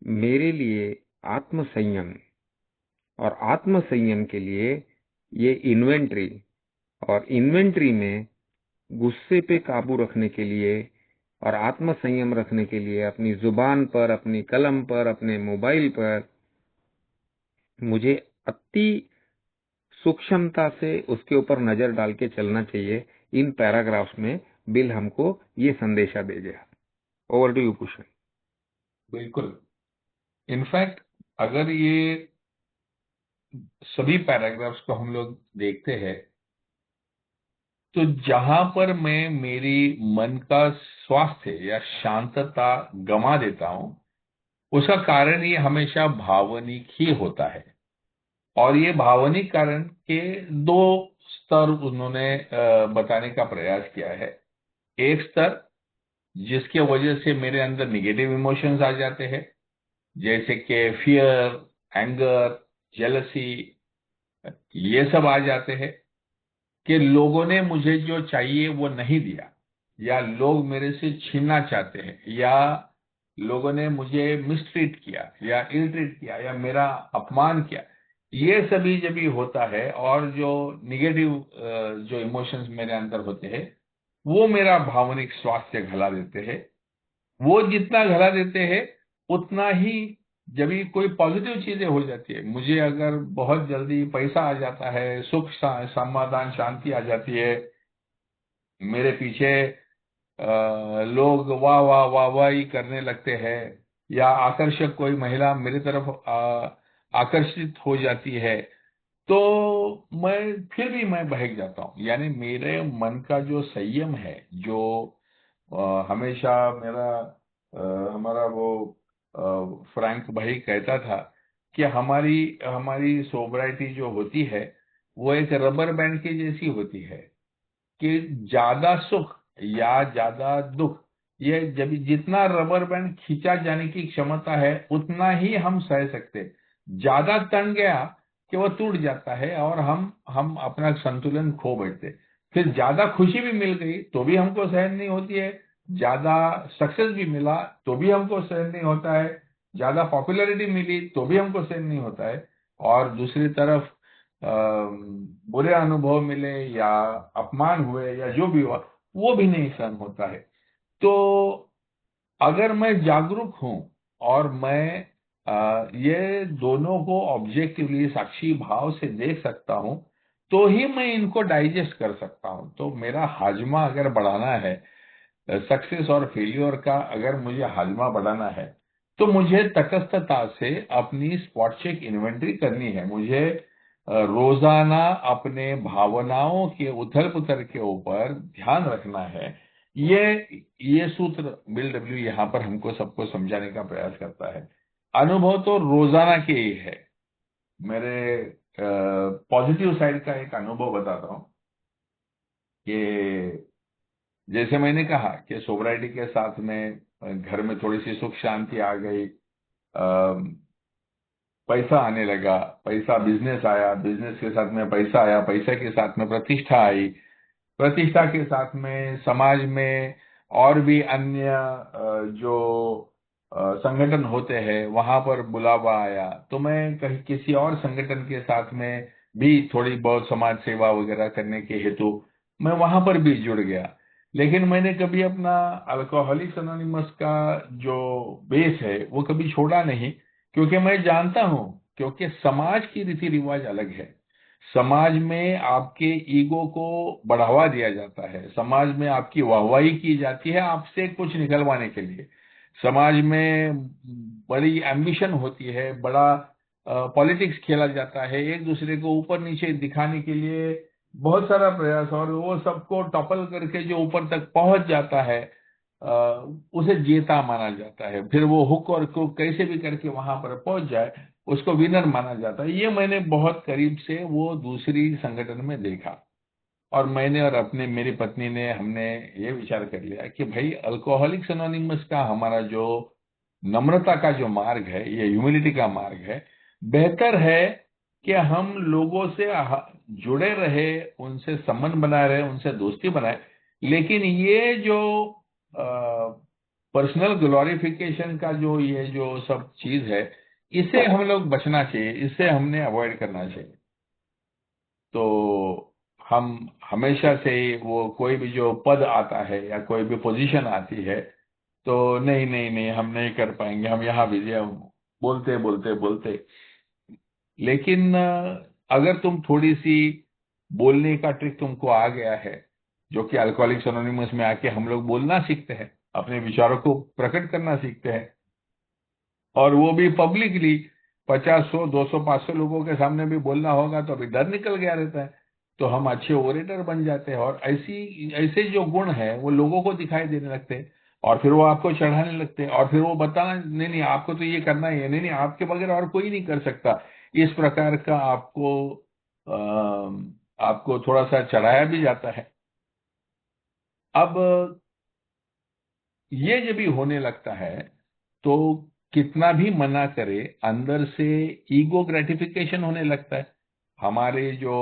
मेरे लिए आत्म संयम और आत्म संयम के लिए ये इन्वेंटरी, और इन्वेंटरी में गुस्से पे काबू रखने के लिए और आत्म संयम रखने के लिए अपनी जुबान पर, अपनी कलम पर, अपने मोबाइल पर मुझे अति सूक्ष्मता से उसके ऊपर नजर डाल के चलना चाहिए। इन पैराग्राफ्स में बिल हमको ये संदेशा दे गया। ओवर टू यू पुष्प। बिल्कुल। इनफैक्ट अगर ये सभी पैराग्राफ्स को हम लोग देखते हैं, तो जहां पर मैं मेरी मन का स्वास्थ्य या शांतता गंवा देता हूं, उसका कारण ये हमेशा भावनिक ही होता है। और ये भावनिक कारण के दो स्तर उन्होंने बताने का प्रयास किया है। एक स्तर जिसके वजह से मेरे अंदर निगेटिव इमोशंस आ जाते हैं, जैसे कि फियर, एंगर, जेलसी, ये सब आ जाते हैं। कि लोगों ने मुझे जो चाहिए वो नहीं दिया, या लोग मेरे से छीनना चाहते हैं, या लोगों ने मुझे मिसट्रीट किया या इल ट्रीट किया या मेरा अपमान किया, ये सभी जब भी होता है और जो निगेटिव जो इमोशंस मेरे अंदर होते हैं वो मेरा भावनिक स्वास्थ्य घला देते हैं। वो जितना घला देते हैं उतना ही जब भी कोई पॉजिटिव चीजें हो जाती है, मुझे अगर बहुत जल्दी पैसा आ जाता है, सुख समाधान शांति आ जाती है, मेरे पीछे लोग वाह वाह वाह वाह ही करने लगते हैं, या आकर्षक कोई महिला मेरी तरफ आकर्षित हो जाती है, तो फिर भी मैं बहक जाता हूँ। यानी मेरे मन का जो संयम है, जो हमेशा हमारा वो फ्रैंक भाई कहता था कि हमारी हमारी सोबराइटी जो होती है वो एक रबर बैंड की जैसी होती है, कि ज्यादा सुख या ज्यादा दुख, ये जब जितना रबर बैंड खींचा जाने की क्षमता है उतना ही हम सह सकते। ज्यादा तन गया कि वो टूट जाता है और हम अपना संतुलन खो बैठते। फिर ज्यादा खुशी भी मिल गई तो भी हमको सहन नहीं होती है, ज्यादा सक्सेस भी मिला तो भी हमको सहन नहीं होता है, ज्यादा पॉपुलैरिटी मिली तो भी हमको सहन नहीं होता है, और दूसरी तरफ बुरे अनुभव मिले या अपमान हुए या जो भी हुआ वो भी नहीं सहन होता है। तो अगर मैं जागरूक हूं और मैं ये दोनों को ऑब्जेक्टिवली साक्षी भाव से देख सकता हूं तो ही मैं इनको डाइजेस्ट कर सकता हूं। तो मेरा हाजमा अगर बढ़ाना है, सक्सेस और फेल्योर का अगर मुझे हाजमा बढ़ाना है, तो मुझे तटस्थता से अपनी स्पॉट चेक इन्वेंट्री करनी है। मुझे रोजाना अपने भावनाओं के उथल पुथल के ऊपर ध्यान रखना है। ये सूत्र बिल डब्ल्यू यहाँ पर हमको सबको समझाने का प्रयास करता है। अनुभव तो रोजाना के ही है। मेरे पॉजिटिव साइड का एक अनुभव बताता हूँ कि जैसे मैंने कहा कि सोबराइटी के साथ में घर में थोड़ी सी सुख शांति आ गई, पैसा आने लगा, पैसा बिजनेस आया, बिजनेस के साथ में पैसा आया, पैसा के साथ में प्रतिष्ठा आई, प्रतिष्ठा के साथ में समाज में और भी अन्य जो संगठन होते हैं वहां पर बुलावा आया, तो मैं कहीं किसी और संगठन के साथ में भी थोड़ी बहुत समाज सेवा वगैरह करने के हेतु मैं वहां पर भी जुड़ गया। लेकिन मैंने कभी अपना अल्कोहलिक्स अनोनिमस का जो बेस है वो कभी छोड़ा नहीं, क्योंकि मैं जानता हूं, क्योंकि समाज की रीति रिवाज अलग है। समाज में आपके ईगो को बढ़ावा दिया जाता है, समाज में आपकी वाहवाही की जाती है आपसे कुछ निकलवाने के लिए, समाज में बड़ी एम्बिशन होती है, बड़ा पॉलिटिक्स खेला जाता है, एक दूसरे को ऊपर नीचे दिखाने के लिए बहुत सारा प्रयास, और वो सबको टॉपल करके जो ऊपर तक पहुंच जाता है अ, उसे जीता माना जाता है। फिर वो हुक और क्रुक कैसे भी करके वहां पर पहुंच जाए उसको विनर माना जाता है। ये मैंने बहुत करीब से वो दूसरी संगठन में देखा, और मैंने और अपने मेरी पत्नी ने हमने ये विचार कर लिया कि भाई अल्कोहलिक्स एनोनिमस का हमारा जो नम्रता का जो मार्ग है, ये ह्यूमिलिटी का मार्ग है, बेहतर है कि हम लोगों से जुड़े रहे, उनसे संबंध बनाए रहे, उनसे दोस्ती बनाए, लेकिन ये जो पर्सनल ग्लोरिफिकेशन का जो ये जो सब चीज है इससे हम लोग बचना चाहिए, इससे हमने अवॉइड करना चाहिए। तो हम हमेशा से वो कोई भी जो पद आता है या कोई भी पोजीशन आती है तो नहीं नहीं नहीं हम नहीं कर पाएंगे, हम यहाँ बिजी हैं, बोलते बोलते बोलते। लेकिन अगर तुम थोड़ी सी बोलने का ट्रिक तुमको आ गया है, जो कि अल्कोहलिक्स एनोनिमस में आके हम लोग बोलना सीखते हैं, अपने विचारों को प्रकट करना सीखते हैं, और वो भी पब्लिकली 50, 100, 200, 500 लोगों के सामने भी बोलना होगा तो अभी डर निकल गया रहता है, तो हम अच्छे ओरेटर बन जाते हैं, और ऐसे जो गुण है वो लोगों को दिखाई देने लगते हैं, और फिर वो आपको चढ़ाने लगते हैं, और फिर वो बताना नहीं नहीं आपको तो ये करना ही है, नहीं नहीं आपके बगैर और कोई नहीं कर सकता, इस प्रकार का आपको थोड़ा सा चढ़ाया भी जाता है। अब ये जब भी होने लगता है तो कितना भी मना करे अंदर से ईगो ग्रेटिफिकेशन होने लगता है। हमारे जो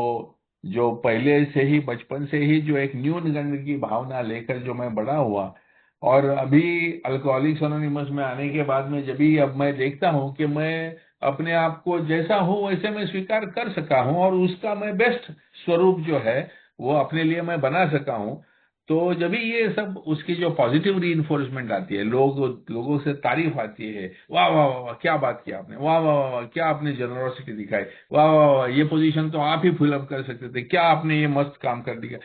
जो पहले से ही बचपन से ही जो एक न्यूनगंड की भावना लेकर जो मैं बड़ा हुआ, और अभी अल्कोहलिक्स एनोनिमस में आने के बाद में जब भी अब मैं देखता हूँ कि मैं अपने आप को जैसा हूँ वैसे मैं स्वीकार कर सका हूँ, और उसका मैं बेस्ट स्वरूप जो है वो अपने लिए मैं बना सका हूँ, तो जब भी ये सब उसकी जो पॉजिटिव रीइंफोर्समेंट आती है, लोगों से तारीफ आती है, वाह वाह वाह वाह, क्या बात किया आपने, वाह वाह वाह वाह, क्या आपने जनरोसिटी दिखाई, वाह वाह वाह, ये पोजीशन तो आप ही फिल अप कर सकते थे, क्या आपने ये मस्त काम कर दिया।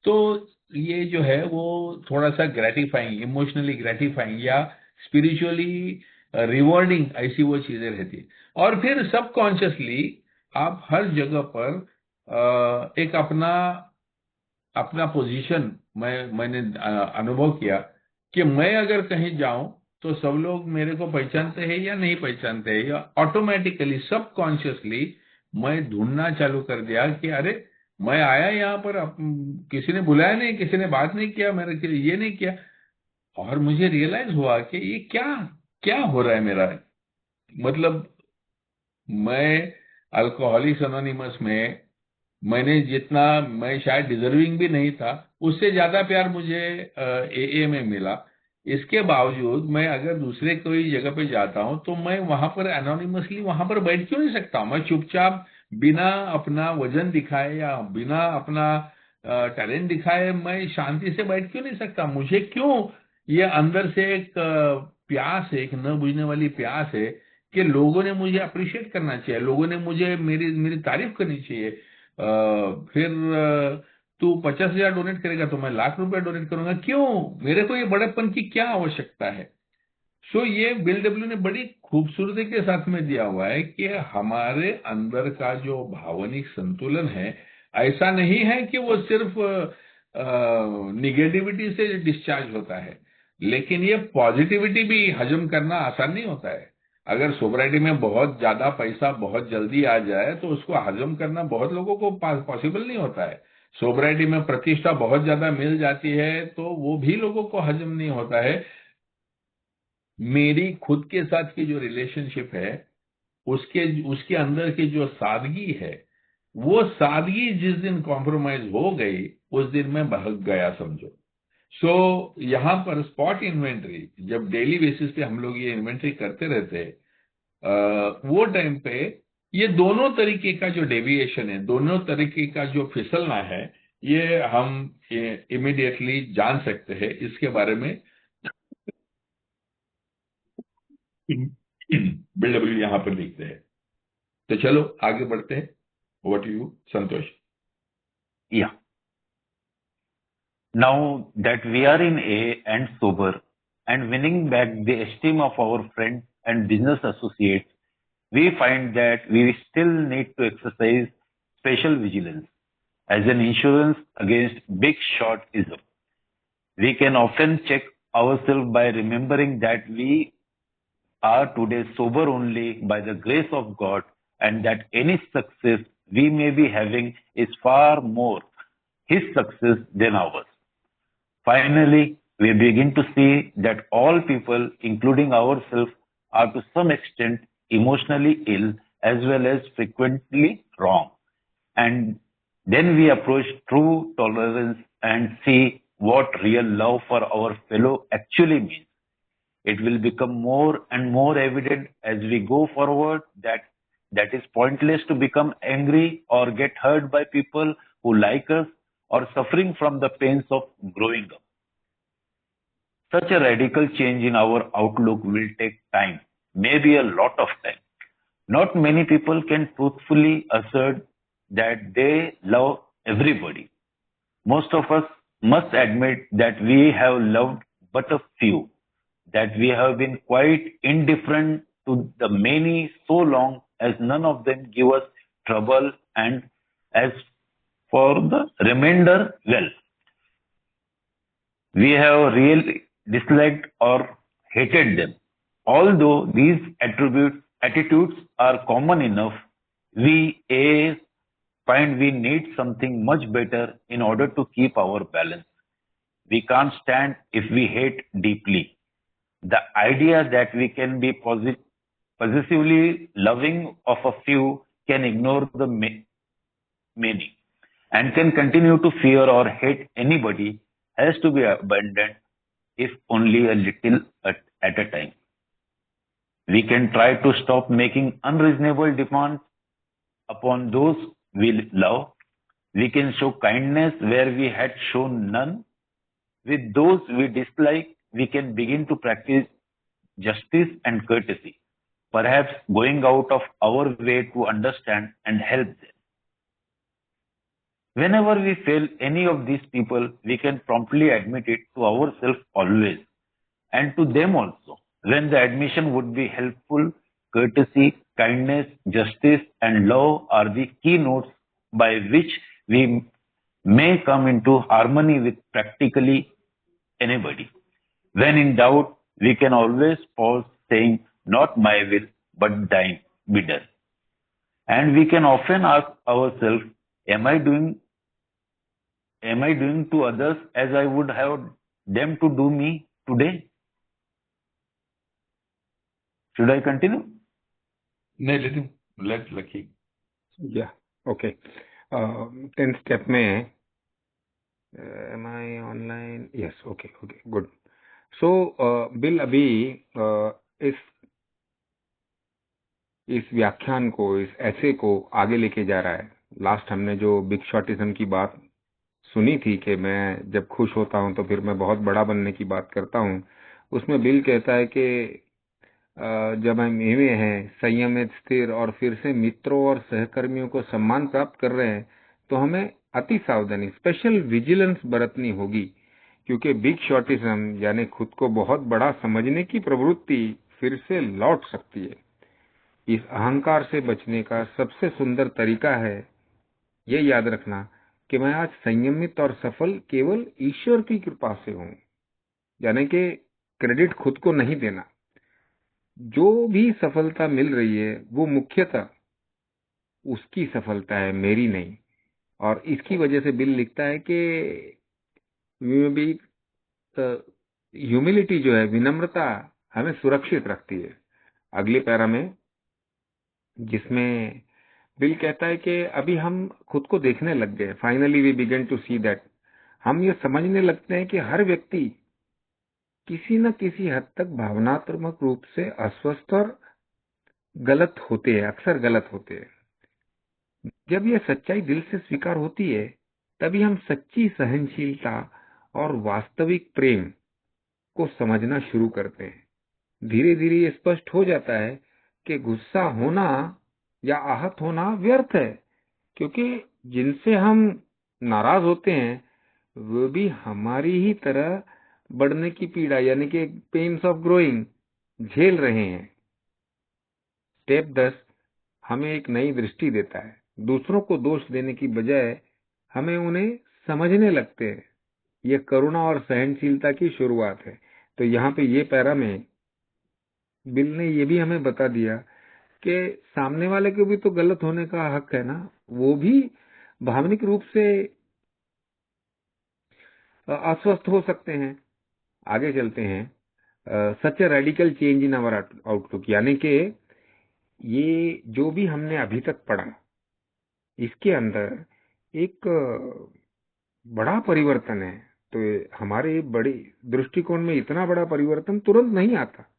तो ये जो है वो थोड़ा सा ग्रेटिफाइंग, इमोशनली ग्रेटिफाइंग या स्पिरिचुअली रिवॉर्डिंग, ऐसी वो चीजें रहती है। और फिर सबकॉन्शियसली आप हर जगह पर एक अपना अपना पोजीशन मैंने अनुभव किया कि मैं अगर कहीं जाऊं तो सब लोग मेरे को पहचानते हैं या नहीं पहचानते हैं, या ऑटोमेटिकली सबकॉन्शियसली मैं ढूंढना चालू कर दिया कि अरे मैं आया यहाँ पर, किसी ने बुलाया नहीं, किसी ने बात नहीं किया मेरे के लिए, ये नहीं किया। और मुझे रियलाइज हुआ कि ये क्या क्या हो रहा है मेरा, मतलब मैं अल्कोहलिक्स एनोनिमस में मैंने जितना, मैं शायद डिजर्विंग भी नहीं था, उससे ज्यादा प्यार मुझे एए में मिला। इसके बावजूद मैं अगर दूसरे कोई जगह पे जाता हूं तो मैं वहां पर एनोनिमसली वहां पर बैठ क्यों नहीं सकता? मैं चुपचाप बिना अपना वजन दिखाए या बिना अपना टैलेंट दिखाए मैं शांति से बैठ क्यों नहीं सकता? मुझे क्यों ये अंदर से एक प्यास है, एक न बुझने वाली प्यास है कि लोगों ने मुझे अप्रिशिएट करना चाहिए, लोगों ने मुझे मेरी मेरी तारीफ करनी चाहिए। फिर तू 50,000 डोनेट करेगा तो मैं ₹1,00,000 डोनेट करूंगा, क्यों? मेरे को ये बड़ेपन की क्या आवश्यकता है? सो ये बिल डब्ल्यू ने बड़ी खूबसूरती के साथ में दिया हुआ है कि हमारे अंदर का जो भावनिक संतुलन है, ऐसा नहीं है कि वो सिर्फ निगेटिविटी से डिस्चार्ज होता है, लेकिन ये पॉजिटिविटी भी हजम करना आसान नहीं होता है। अगर सोसाइटी में बहुत ज्यादा पैसा बहुत जल्दी आ जाए तो उसको हजम करना बहुत लोगों को पॉसिबल नहीं होता है। सोसाइटी में प्रतिष्ठा बहुत ज्यादा मिल जाती है तो वो भी लोगों को हजम नहीं होता है। मेरी खुद के साथ की जो रिलेशनशिप है, उसके उसके अंदर की जो सादगी है, वो सादगी जिस दिन कॉम्प्रोमाइज हो गई उस दिन मैं बहक गया समझो। सो यहाँ पर स्पॉट इन्वेंट्री, जब डेली बेसिस पे हम लोग ये इन्वेंट्री करते रहते हैं, वो टाइम पे ये दोनों तरीके का जो डेविएशन है, दोनों तरीके का जो फिसलना है, ये हम इमीडिएटली जान सकते हैं। इसके बारे में बिल डब्ल्यू यहाँ पर लिखते हैं। तो चलो आगे बढ़ते हैं। Over to you Santosh. Yeah. Now that we are in A and sober and winning back the esteem of our friends and business associates, we find that we still need to exercise special vigilance as an insurance against big shortism. We can often check ourselves by remembering that we are today sober only by the grace of God, and that any success we may be having is far more His success than ours. Finally, we begin to see that all people, including ourselves, are to some extent emotionally ill as well as frequently wrong. And then we approach true tolerance and see what real love for our fellow actually means. It will become more and more evident as we go forward that is pointless to become angry or get hurt by people who like us or suffering from the pains of growing up. Such a radical change in our outlook will take time, maybe a lot of time. Not many people can truthfully assert that they love everybody. Most of us must admit that we have loved but a few, that we have been quite indifferent to the many so long as none of them give us trouble, and as for the remainder, well, we have really disliked or hated them. Although these attitudes are common enough, we find we need something much better in order to keep our balance. We can't stand if we hate deeply. The idea that we can be possessively loving of a few can ignore the many. and can continue to fear or hate anybody has to be abandoned, if only a little at a time. We can try to stop making unreasonable demands upon those we love. We can show kindness where we had shown none. With those we dislike, we can begin to practice justice and courtesy, perhaps going out of our way to understand and help them. Whenever we fail any of these people, we can promptly admit it to ourselves always, and to them also, when the admission would be helpful. Courtesy, kindness, justice, and love are the keynotes by which we may come into harmony with practically anybody. When in doubt, we can always pause, saying, "Not my will, but thine be done." And we can often ask ourselves, am I doing to others as I would have them to do me today? Should I continue? नहीं, let Lucky. या okay 10th step में am I online? Yes, okay okay, good. So बिल अभी इस व्याख्यान को, इस ऐसे को आगे लेके जा रहा है. लास्ट हमने जो बिग शॉटिज्म की बात सुनी थी कि मैं जब खुश होता हूं तो फिर मैं बहुत बड़ा बनने की बात करता हूं, उसमें बिल कहता है कि जब हम इवे हैं संयमित, स्थिर और फिर से मित्रों और सहकर्मियों को सम्मान प्राप्त कर रहे हैं, तो हमें अति सावधानी, स्पेशल विजिलेंस बरतनी होगी, क्योंकि बिग शॉटिज्म यानी खुद को बहुत बड़ा समझने की प्रवृत्ति फिर से लौट सकती है. इस अहंकार से बचने का सबसे सुंदर तरीका है ये याद रखना कि मैं आज संयमित और सफल केवल ईश्वर की कृपा से हूं. यानी कि क्रेडिट खुद को नहीं देना. जो भी सफलता मिल रही है वो मुख्यतः उसकी सफलता है, मेरी नहीं. और इसकी वजह से बिल लिखता है कि ह्यूमिलिटी जो है, विनम्रता, हमें सुरक्षित रखती है. अगले पैरा में जिसमें बिल कहता है कि अभी हम खुद को देखने लग गए, finally we began to see that, हम ये समझने लगते हैं कि हर व्यक्ति किसी न किसी हद तक भावनात्मक रूप से अस्वस्थ और गलत होते हैं, अक्सर गलत होते हैं. जब यह सच्चाई दिल से स्वीकार होती है, तभी हम सच्ची सहनशीलता और वास्तविक प्रेम को समझना शुरू करते हैं. धीरे धीरे ये स्पष्ट हो जाता है कि गुस्सा होना या आहत होना व्यर्थ है, क्योंकि जिनसे हम नाराज होते हैं वो भी हमारी ही तरह बढ़ने की पीड़ा यानी कि पेन्स ऑफ ग्रोइंग झेल रहे हैं. स्टेप 10 हमें एक नई दृष्टि देता है. दूसरों को दोष देने की बजाय हमें उन्हें समझने लगते हैं. यह करुणा और सहनशीलता की शुरुआत है. तो यहाँ पे ये पैरा में बिल ने ये भी हमें बता दिया कि सामने वाले को भी तो गलत होने का हक है ना, वो भी भावनिक रूप से अस्वस्थ हो सकते हैं. आगे चलते हैं. Such a radical change in our outlook, यानी कि ये जो भी हमने अभी तक पढ़ा, इसके अंदर एक बड़ा परिवर्तन है. तो हमारे बड़े दृष्टिकोण में इतना बड़ा परिवर्तन तुरंत नहीं आता,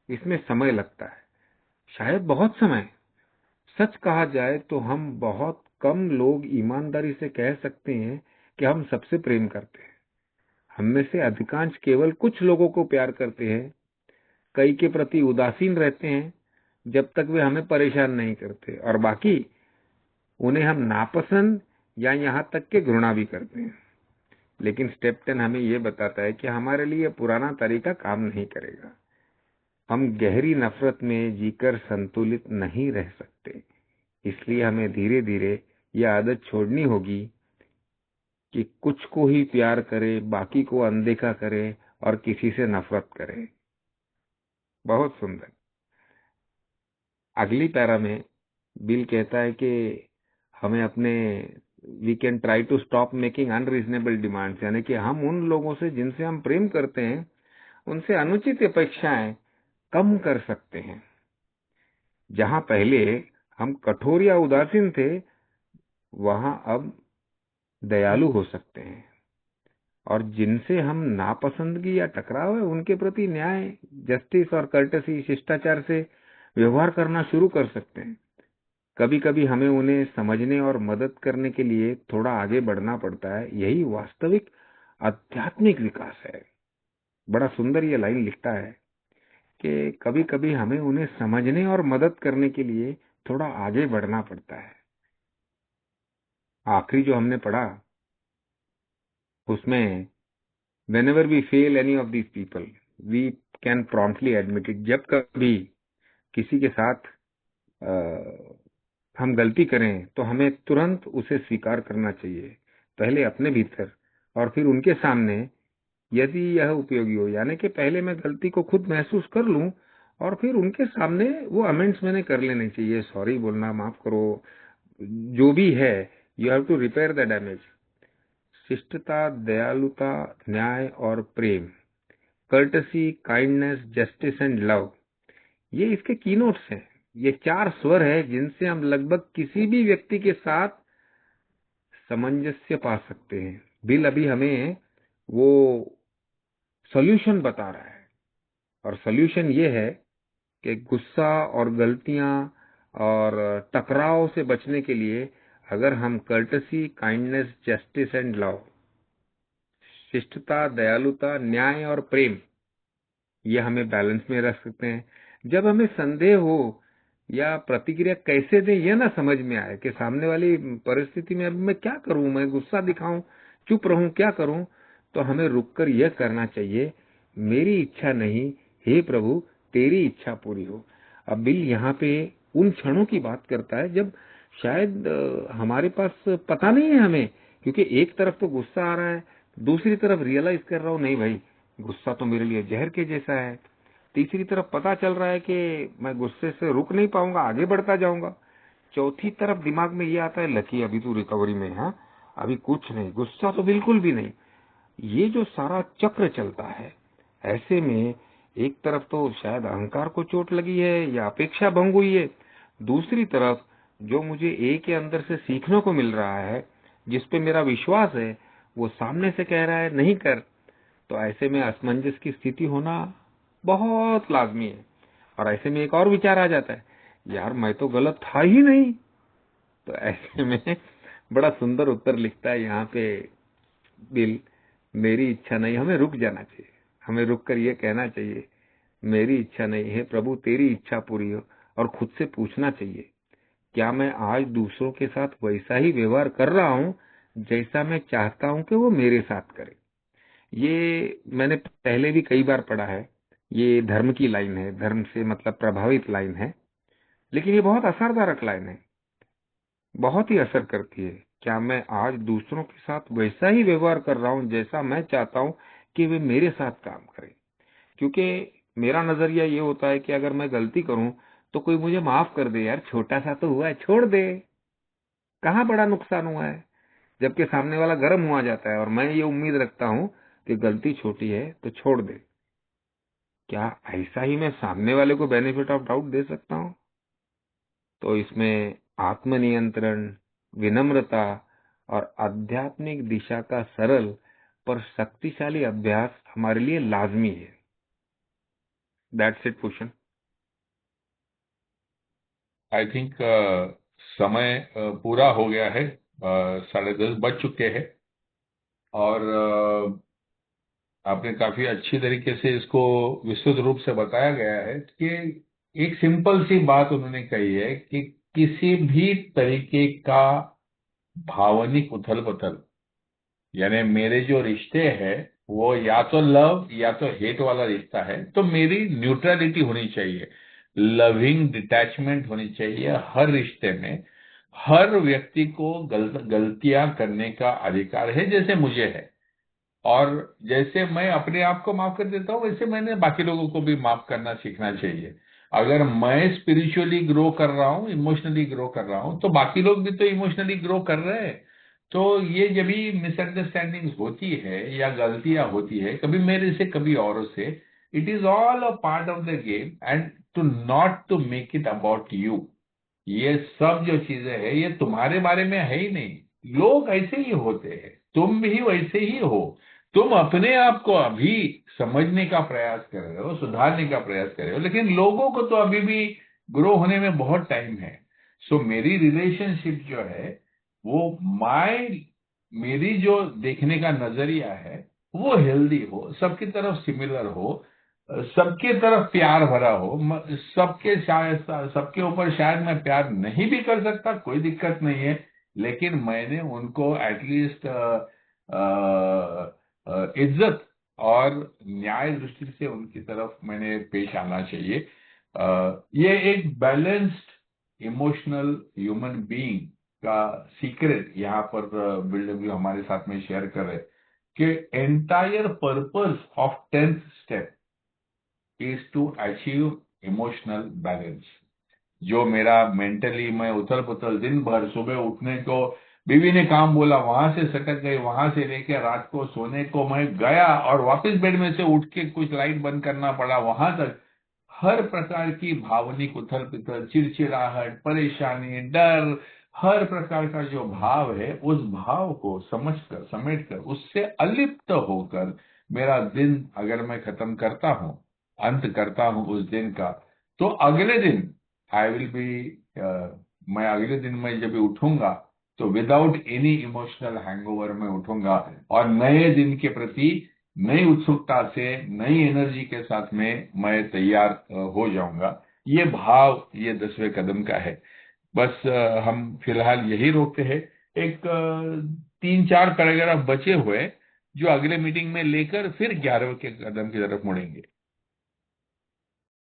इसमें समय लगता है, शायद बहुत समय. सच कहा जाए तो हम बहुत कम लोग ईमानदारी से कह सकते हैं कि हम सबसे प्रेम करते हैं. हम में से अधिकांश केवल कुछ लोगों को प्यार करते हैं, कई के प्रति उदासीन रहते हैं जब तक वे हमें परेशान नहीं करते, और बाकी उन्हें हम नापसंद या यहाँ तक के घृणा भी करते हैं. लेकिन स्टेप 10 हमें यह बताता है कि हमारे लिए पुराना तरीका काम नहीं करेगा. हम गहरी नफरत में जीकर संतुलित नहीं रह सकते. इसलिए हमें धीरे धीरे यह आदत छोड़नी होगी कि कुछ को ही प्यार करे, बाकी को अनदेखा करे और किसी से नफरत करे. बहुत सुंदर. अगली पैरा में बिल कहता है कि हमें अपने we can try to stop making unreasonable demands, यानी कि हम उन लोगों से जिनसे हम प्रेम करते हैं उनसे अनुचित अपेक्षाएं कम कर सकते हैं. जहां पहले हम कठोर या उदासीन थे, वहां अब दयालु हो सकते हैं, और जिनसे हम नापसंदगी या टकराव है उनके प्रति न्याय, जस्टिस और कर्टसी, शिष्टाचार से व्यवहार करना शुरू कर सकते हैं। कभी कभी हमें उन्हें समझने और मदद करने के लिए थोड़ा आगे बढ़ना पड़ता है। यही वास्तविक आध्यात्मिक विकास है। बड़ा सुंदर ये लाइन लिखता है कि कभी कभी हमें उन्हें समझने और मदद करने के लिए थोड़ा आगे बढ़ना पड़ता है। आखिरी जो हमने पढ़ा उसमें whenever we fail any of these people, we can promptly admit it। जब कभी किसी के साथ हम गलती करें तो हमें तुरंत उसे स्वीकार करना चाहिए, पहले अपने भीतर और फिर उनके सामने, यदि यह उपयोगी हो। यानी कि पहले मैं गलती को खुद महसूस कर लूं और फिर उनके सामने वो अमेंड्स मैंने कर लेने चाहिए, सॉरी बोलना, माफ करो, जो भी है, you have to repair the damage. शिष्टता, दयालुता, न्याय और प्रेम, courtesy, kindness, justice and love, ये इसके कीनोट्स हैं। ये 4 स्वर है जिनसे हम लगभग किसी भी व्यक्ति के साथ सामंजस्य पा सकते हैं। बिल अभी हमें वो सॉल्यूशन बता रहा है, और सॉल्यूशन ये है कि गुस्सा और गलतियां और टकराव से बचने के लिए अगर हम courtesy, kindness, justice and love, शिष्टता, दयालुता, न्याय और प्रेम, ये हमें बैलेंस में रख सकते हैं। जब हमें संदेह हो या प्रतिक्रिया कैसे दें यह ना समझ में आए कि सामने वाली परिस्थिति में अब मैं क्या करूं, मैं गुस्सा दिखाऊं, चुप रहूं, क्या करूं, तो हमें रुककर यह करना चाहिए, मेरी इच्छा नहीं, हे प्रभु तेरी इच्छा पूरी हो। अब बिल यहाँ पे उन क्षणों की बात करता है जब शायद हमारे पास पता नहीं है हमें, क्योंकि एक तरफ तो गुस्सा आ रहा है, दूसरी तरफ रियलाइज कर रहा हूं नहीं भाई गुस्सा तो मेरे लिए जहर के जैसा है, तीसरी तरफ पता चल रहा है कि मैं गुस्से से रुक नहीं पाऊंगा, आगे बढ़ता जाऊंगा, चौथी तरफ दिमाग में ये आता है लकी अभी तो रिकवरी में है, हाँ? अभी कुछ नहीं, गुस्सा तो बिल्कुल भी नहीं। ये जो सारा चक्र चलता है, ऐसे में एक तरफ तो शायद अहंकार को चोट लगी है या अपेक्षा भंग हुई है, दूसरी तरफ जो मुझे ए के अंदर से सीखने को मिल रहा है, जिस पे मेरा विश्वास है, वो सामने से कह रहा है नहीं कर। तो ऐसे में असमंजस की स्थिति होना बहुत लाजमी है। और ऐसे में एक और विचार आ जाता है, यार मैं तो गलत था ही नहीं। तो ऐसे में बड़ा सुंदर उत्तर लिखता है यहाँ पे बिल, मेरी इच्छा नहीं, हमें रुक जाना चाहिए, हमें रुक कर ये कहना चाहिए मेरी इच्छा नहीं है प्रभु तेरी इच्छा पूरी हो, और खुद से पूछना चाहिए क्या मैं आज दूसरों के साथ वैसा ही व्यवहार कर रहा हूं जैसा मैं चाहता हूं कि वो मेरे साथ करे। ये मैंने पहले भी कई बार पढ़ा है, ये धर्म की लाइन है, धर्म से मतलब प्रभावित लाइन है, लेकिन ये बहुत असरदारक लाइन है, बहुत ही असर करती है। क्या मैं आज दूसरों के साथ वैसा ही व्यवहार कर रहा हूं जैसा मैं चाहता हूं कि वे मेरे साथ काम करें। क्योंकि मेरा नजरिया ये होता है कि अगर मैं गलती करूं तो कोई मुझे माफ कर दे, यार छोटा सा तो हुआ है, छोड़ दे, कहाँ बड़ा नुकसान हुआ है। जबकि सामने वाला गर्म हुआ जाता है और मैं ये उम्मीद रखता हूं कि गलती छोटी है तो छोड़ दे। क्या ऐसा ही मैं सामने वाले को बेनिफिट ऑफ डाउट दे सकता हूं? तो इसमें आत्मनियंत्रण, विनम्रता और आध्यात्मिक दिशा का सरल पर शक्तिशाली अभ्यास हमारे लिए लाजमी है। That's it Bhushan. I think समय पूरा हो गया है, 10:30 बज चुके हैं, और आपने काफी अच्छी तरीके से इसको विस्तृत रूप से बताया गया है कि एक सिंपल सी बात उन्होंने कही है कि किसी भी तरीके का भावनिक उथल पुथल, यानी मेरे जो रिश्ते हैं वो या तो लव या तो हेट वाला रिश्ता है, तो मेरी न्यूट्रलिटी होनी चाहिए, लविंग डिटैचमेंट होनी चाहिए हर रिश्ते में। हर व्यक्ति को गलतियां करने का अधिकार है जैसे मुझे है, और जैसे मैं अपने आप को माफ कर देता हूं वैसे मैंने बाकी लोगों को भी माफ करना सीखना चाहिए। अगर मैं स्पिरिचुअली ग्रो कर रहा हूं, इमोशनली ग्रो कर रहा हूं, तो बाकी लोग भी तो इमोशनली ग्रो कर रहे हैं। तो ये जब भी मिसअंडरस्टैंडिंग होती है या गलतियां होती है, कभी मेरे से कभी औरों से, it is all a part of the game, and to not to make it about you. ये सब जो चीजें है ये तुम्हारे बारे में है ही नहीं, लोग ऐसे ही होते हैं, तुम भी वैसे ही हो। तुम अपने आप को अभी समझने का प्रयास कर रहे हो, सुधारने का प्रयास कर रहे हो, लेकिन लोगों को तो अभी भी ग्रो होने में बहुत टाइम है। सो मेरी रिलेशनशिप जो है वो मेरी जो देखने का नजरिया है वो हेल्दी हो, सबकी तरफ सिमिलर हो, सबके तरफ प्यार भरा हो। सबके ऊपर शायद मैं प्यार नहीं भी कर सकता, कोई दिक्कत नहीं है, लेकिन मैंने उनको एटलीस्ट इज्जत और न्याय दृष्टि से उनकी तरफ मैंने पेश आना चाहिए। ये एक बैलेंस्ड इमोशनल ह्यूमन बीइंग का सीक्रेट यहाँ पर बिल्डर हमारे साथ में शेयर कर रहे हैं कि entire purpose of 10th step is to achieve emotional balance. जो मेरा मेंटली मैं उथल पुथल दिन भर, सुबह उठने को बीवी ने काम बोला, वहां से सटक गई, वहां से लेके रात को सोने को मैं गया और वापस बेड में से उठ के कुछ लाइट बंद करना पड़ा, वहां तक हर प्रकार की भावनिक उथल पुथल, चिड़चिड़ाहट, परेशानी, डर, हर प्रकार का जो भाव है उस भाव को समझकर, समेटकर, उससे अलिप्त होकर मेरा दिन अगर मैं खत्म करता हूं, अंत करता हूं उस दिन का, तो अगले दिन आई विल बी मैं अगले दिन मैं जब उठूंगा तो विदाउट एनी इमोशनल हैंगओवर में उठूंगा और नए दिन के प्रति नई उत्सुकता से, नई एनर्जी के साथ में मैं तैयार हो जाऊंगा। ये भाव ये 10वें कदम का है। बस हम फिलहाल यही रोकते हैं। एक 3-4 पैराग्राफ बचे हुए जो अगले मीटिंग में लेकर फिर 11वें के कदम की तरफ मुड़ेंगे।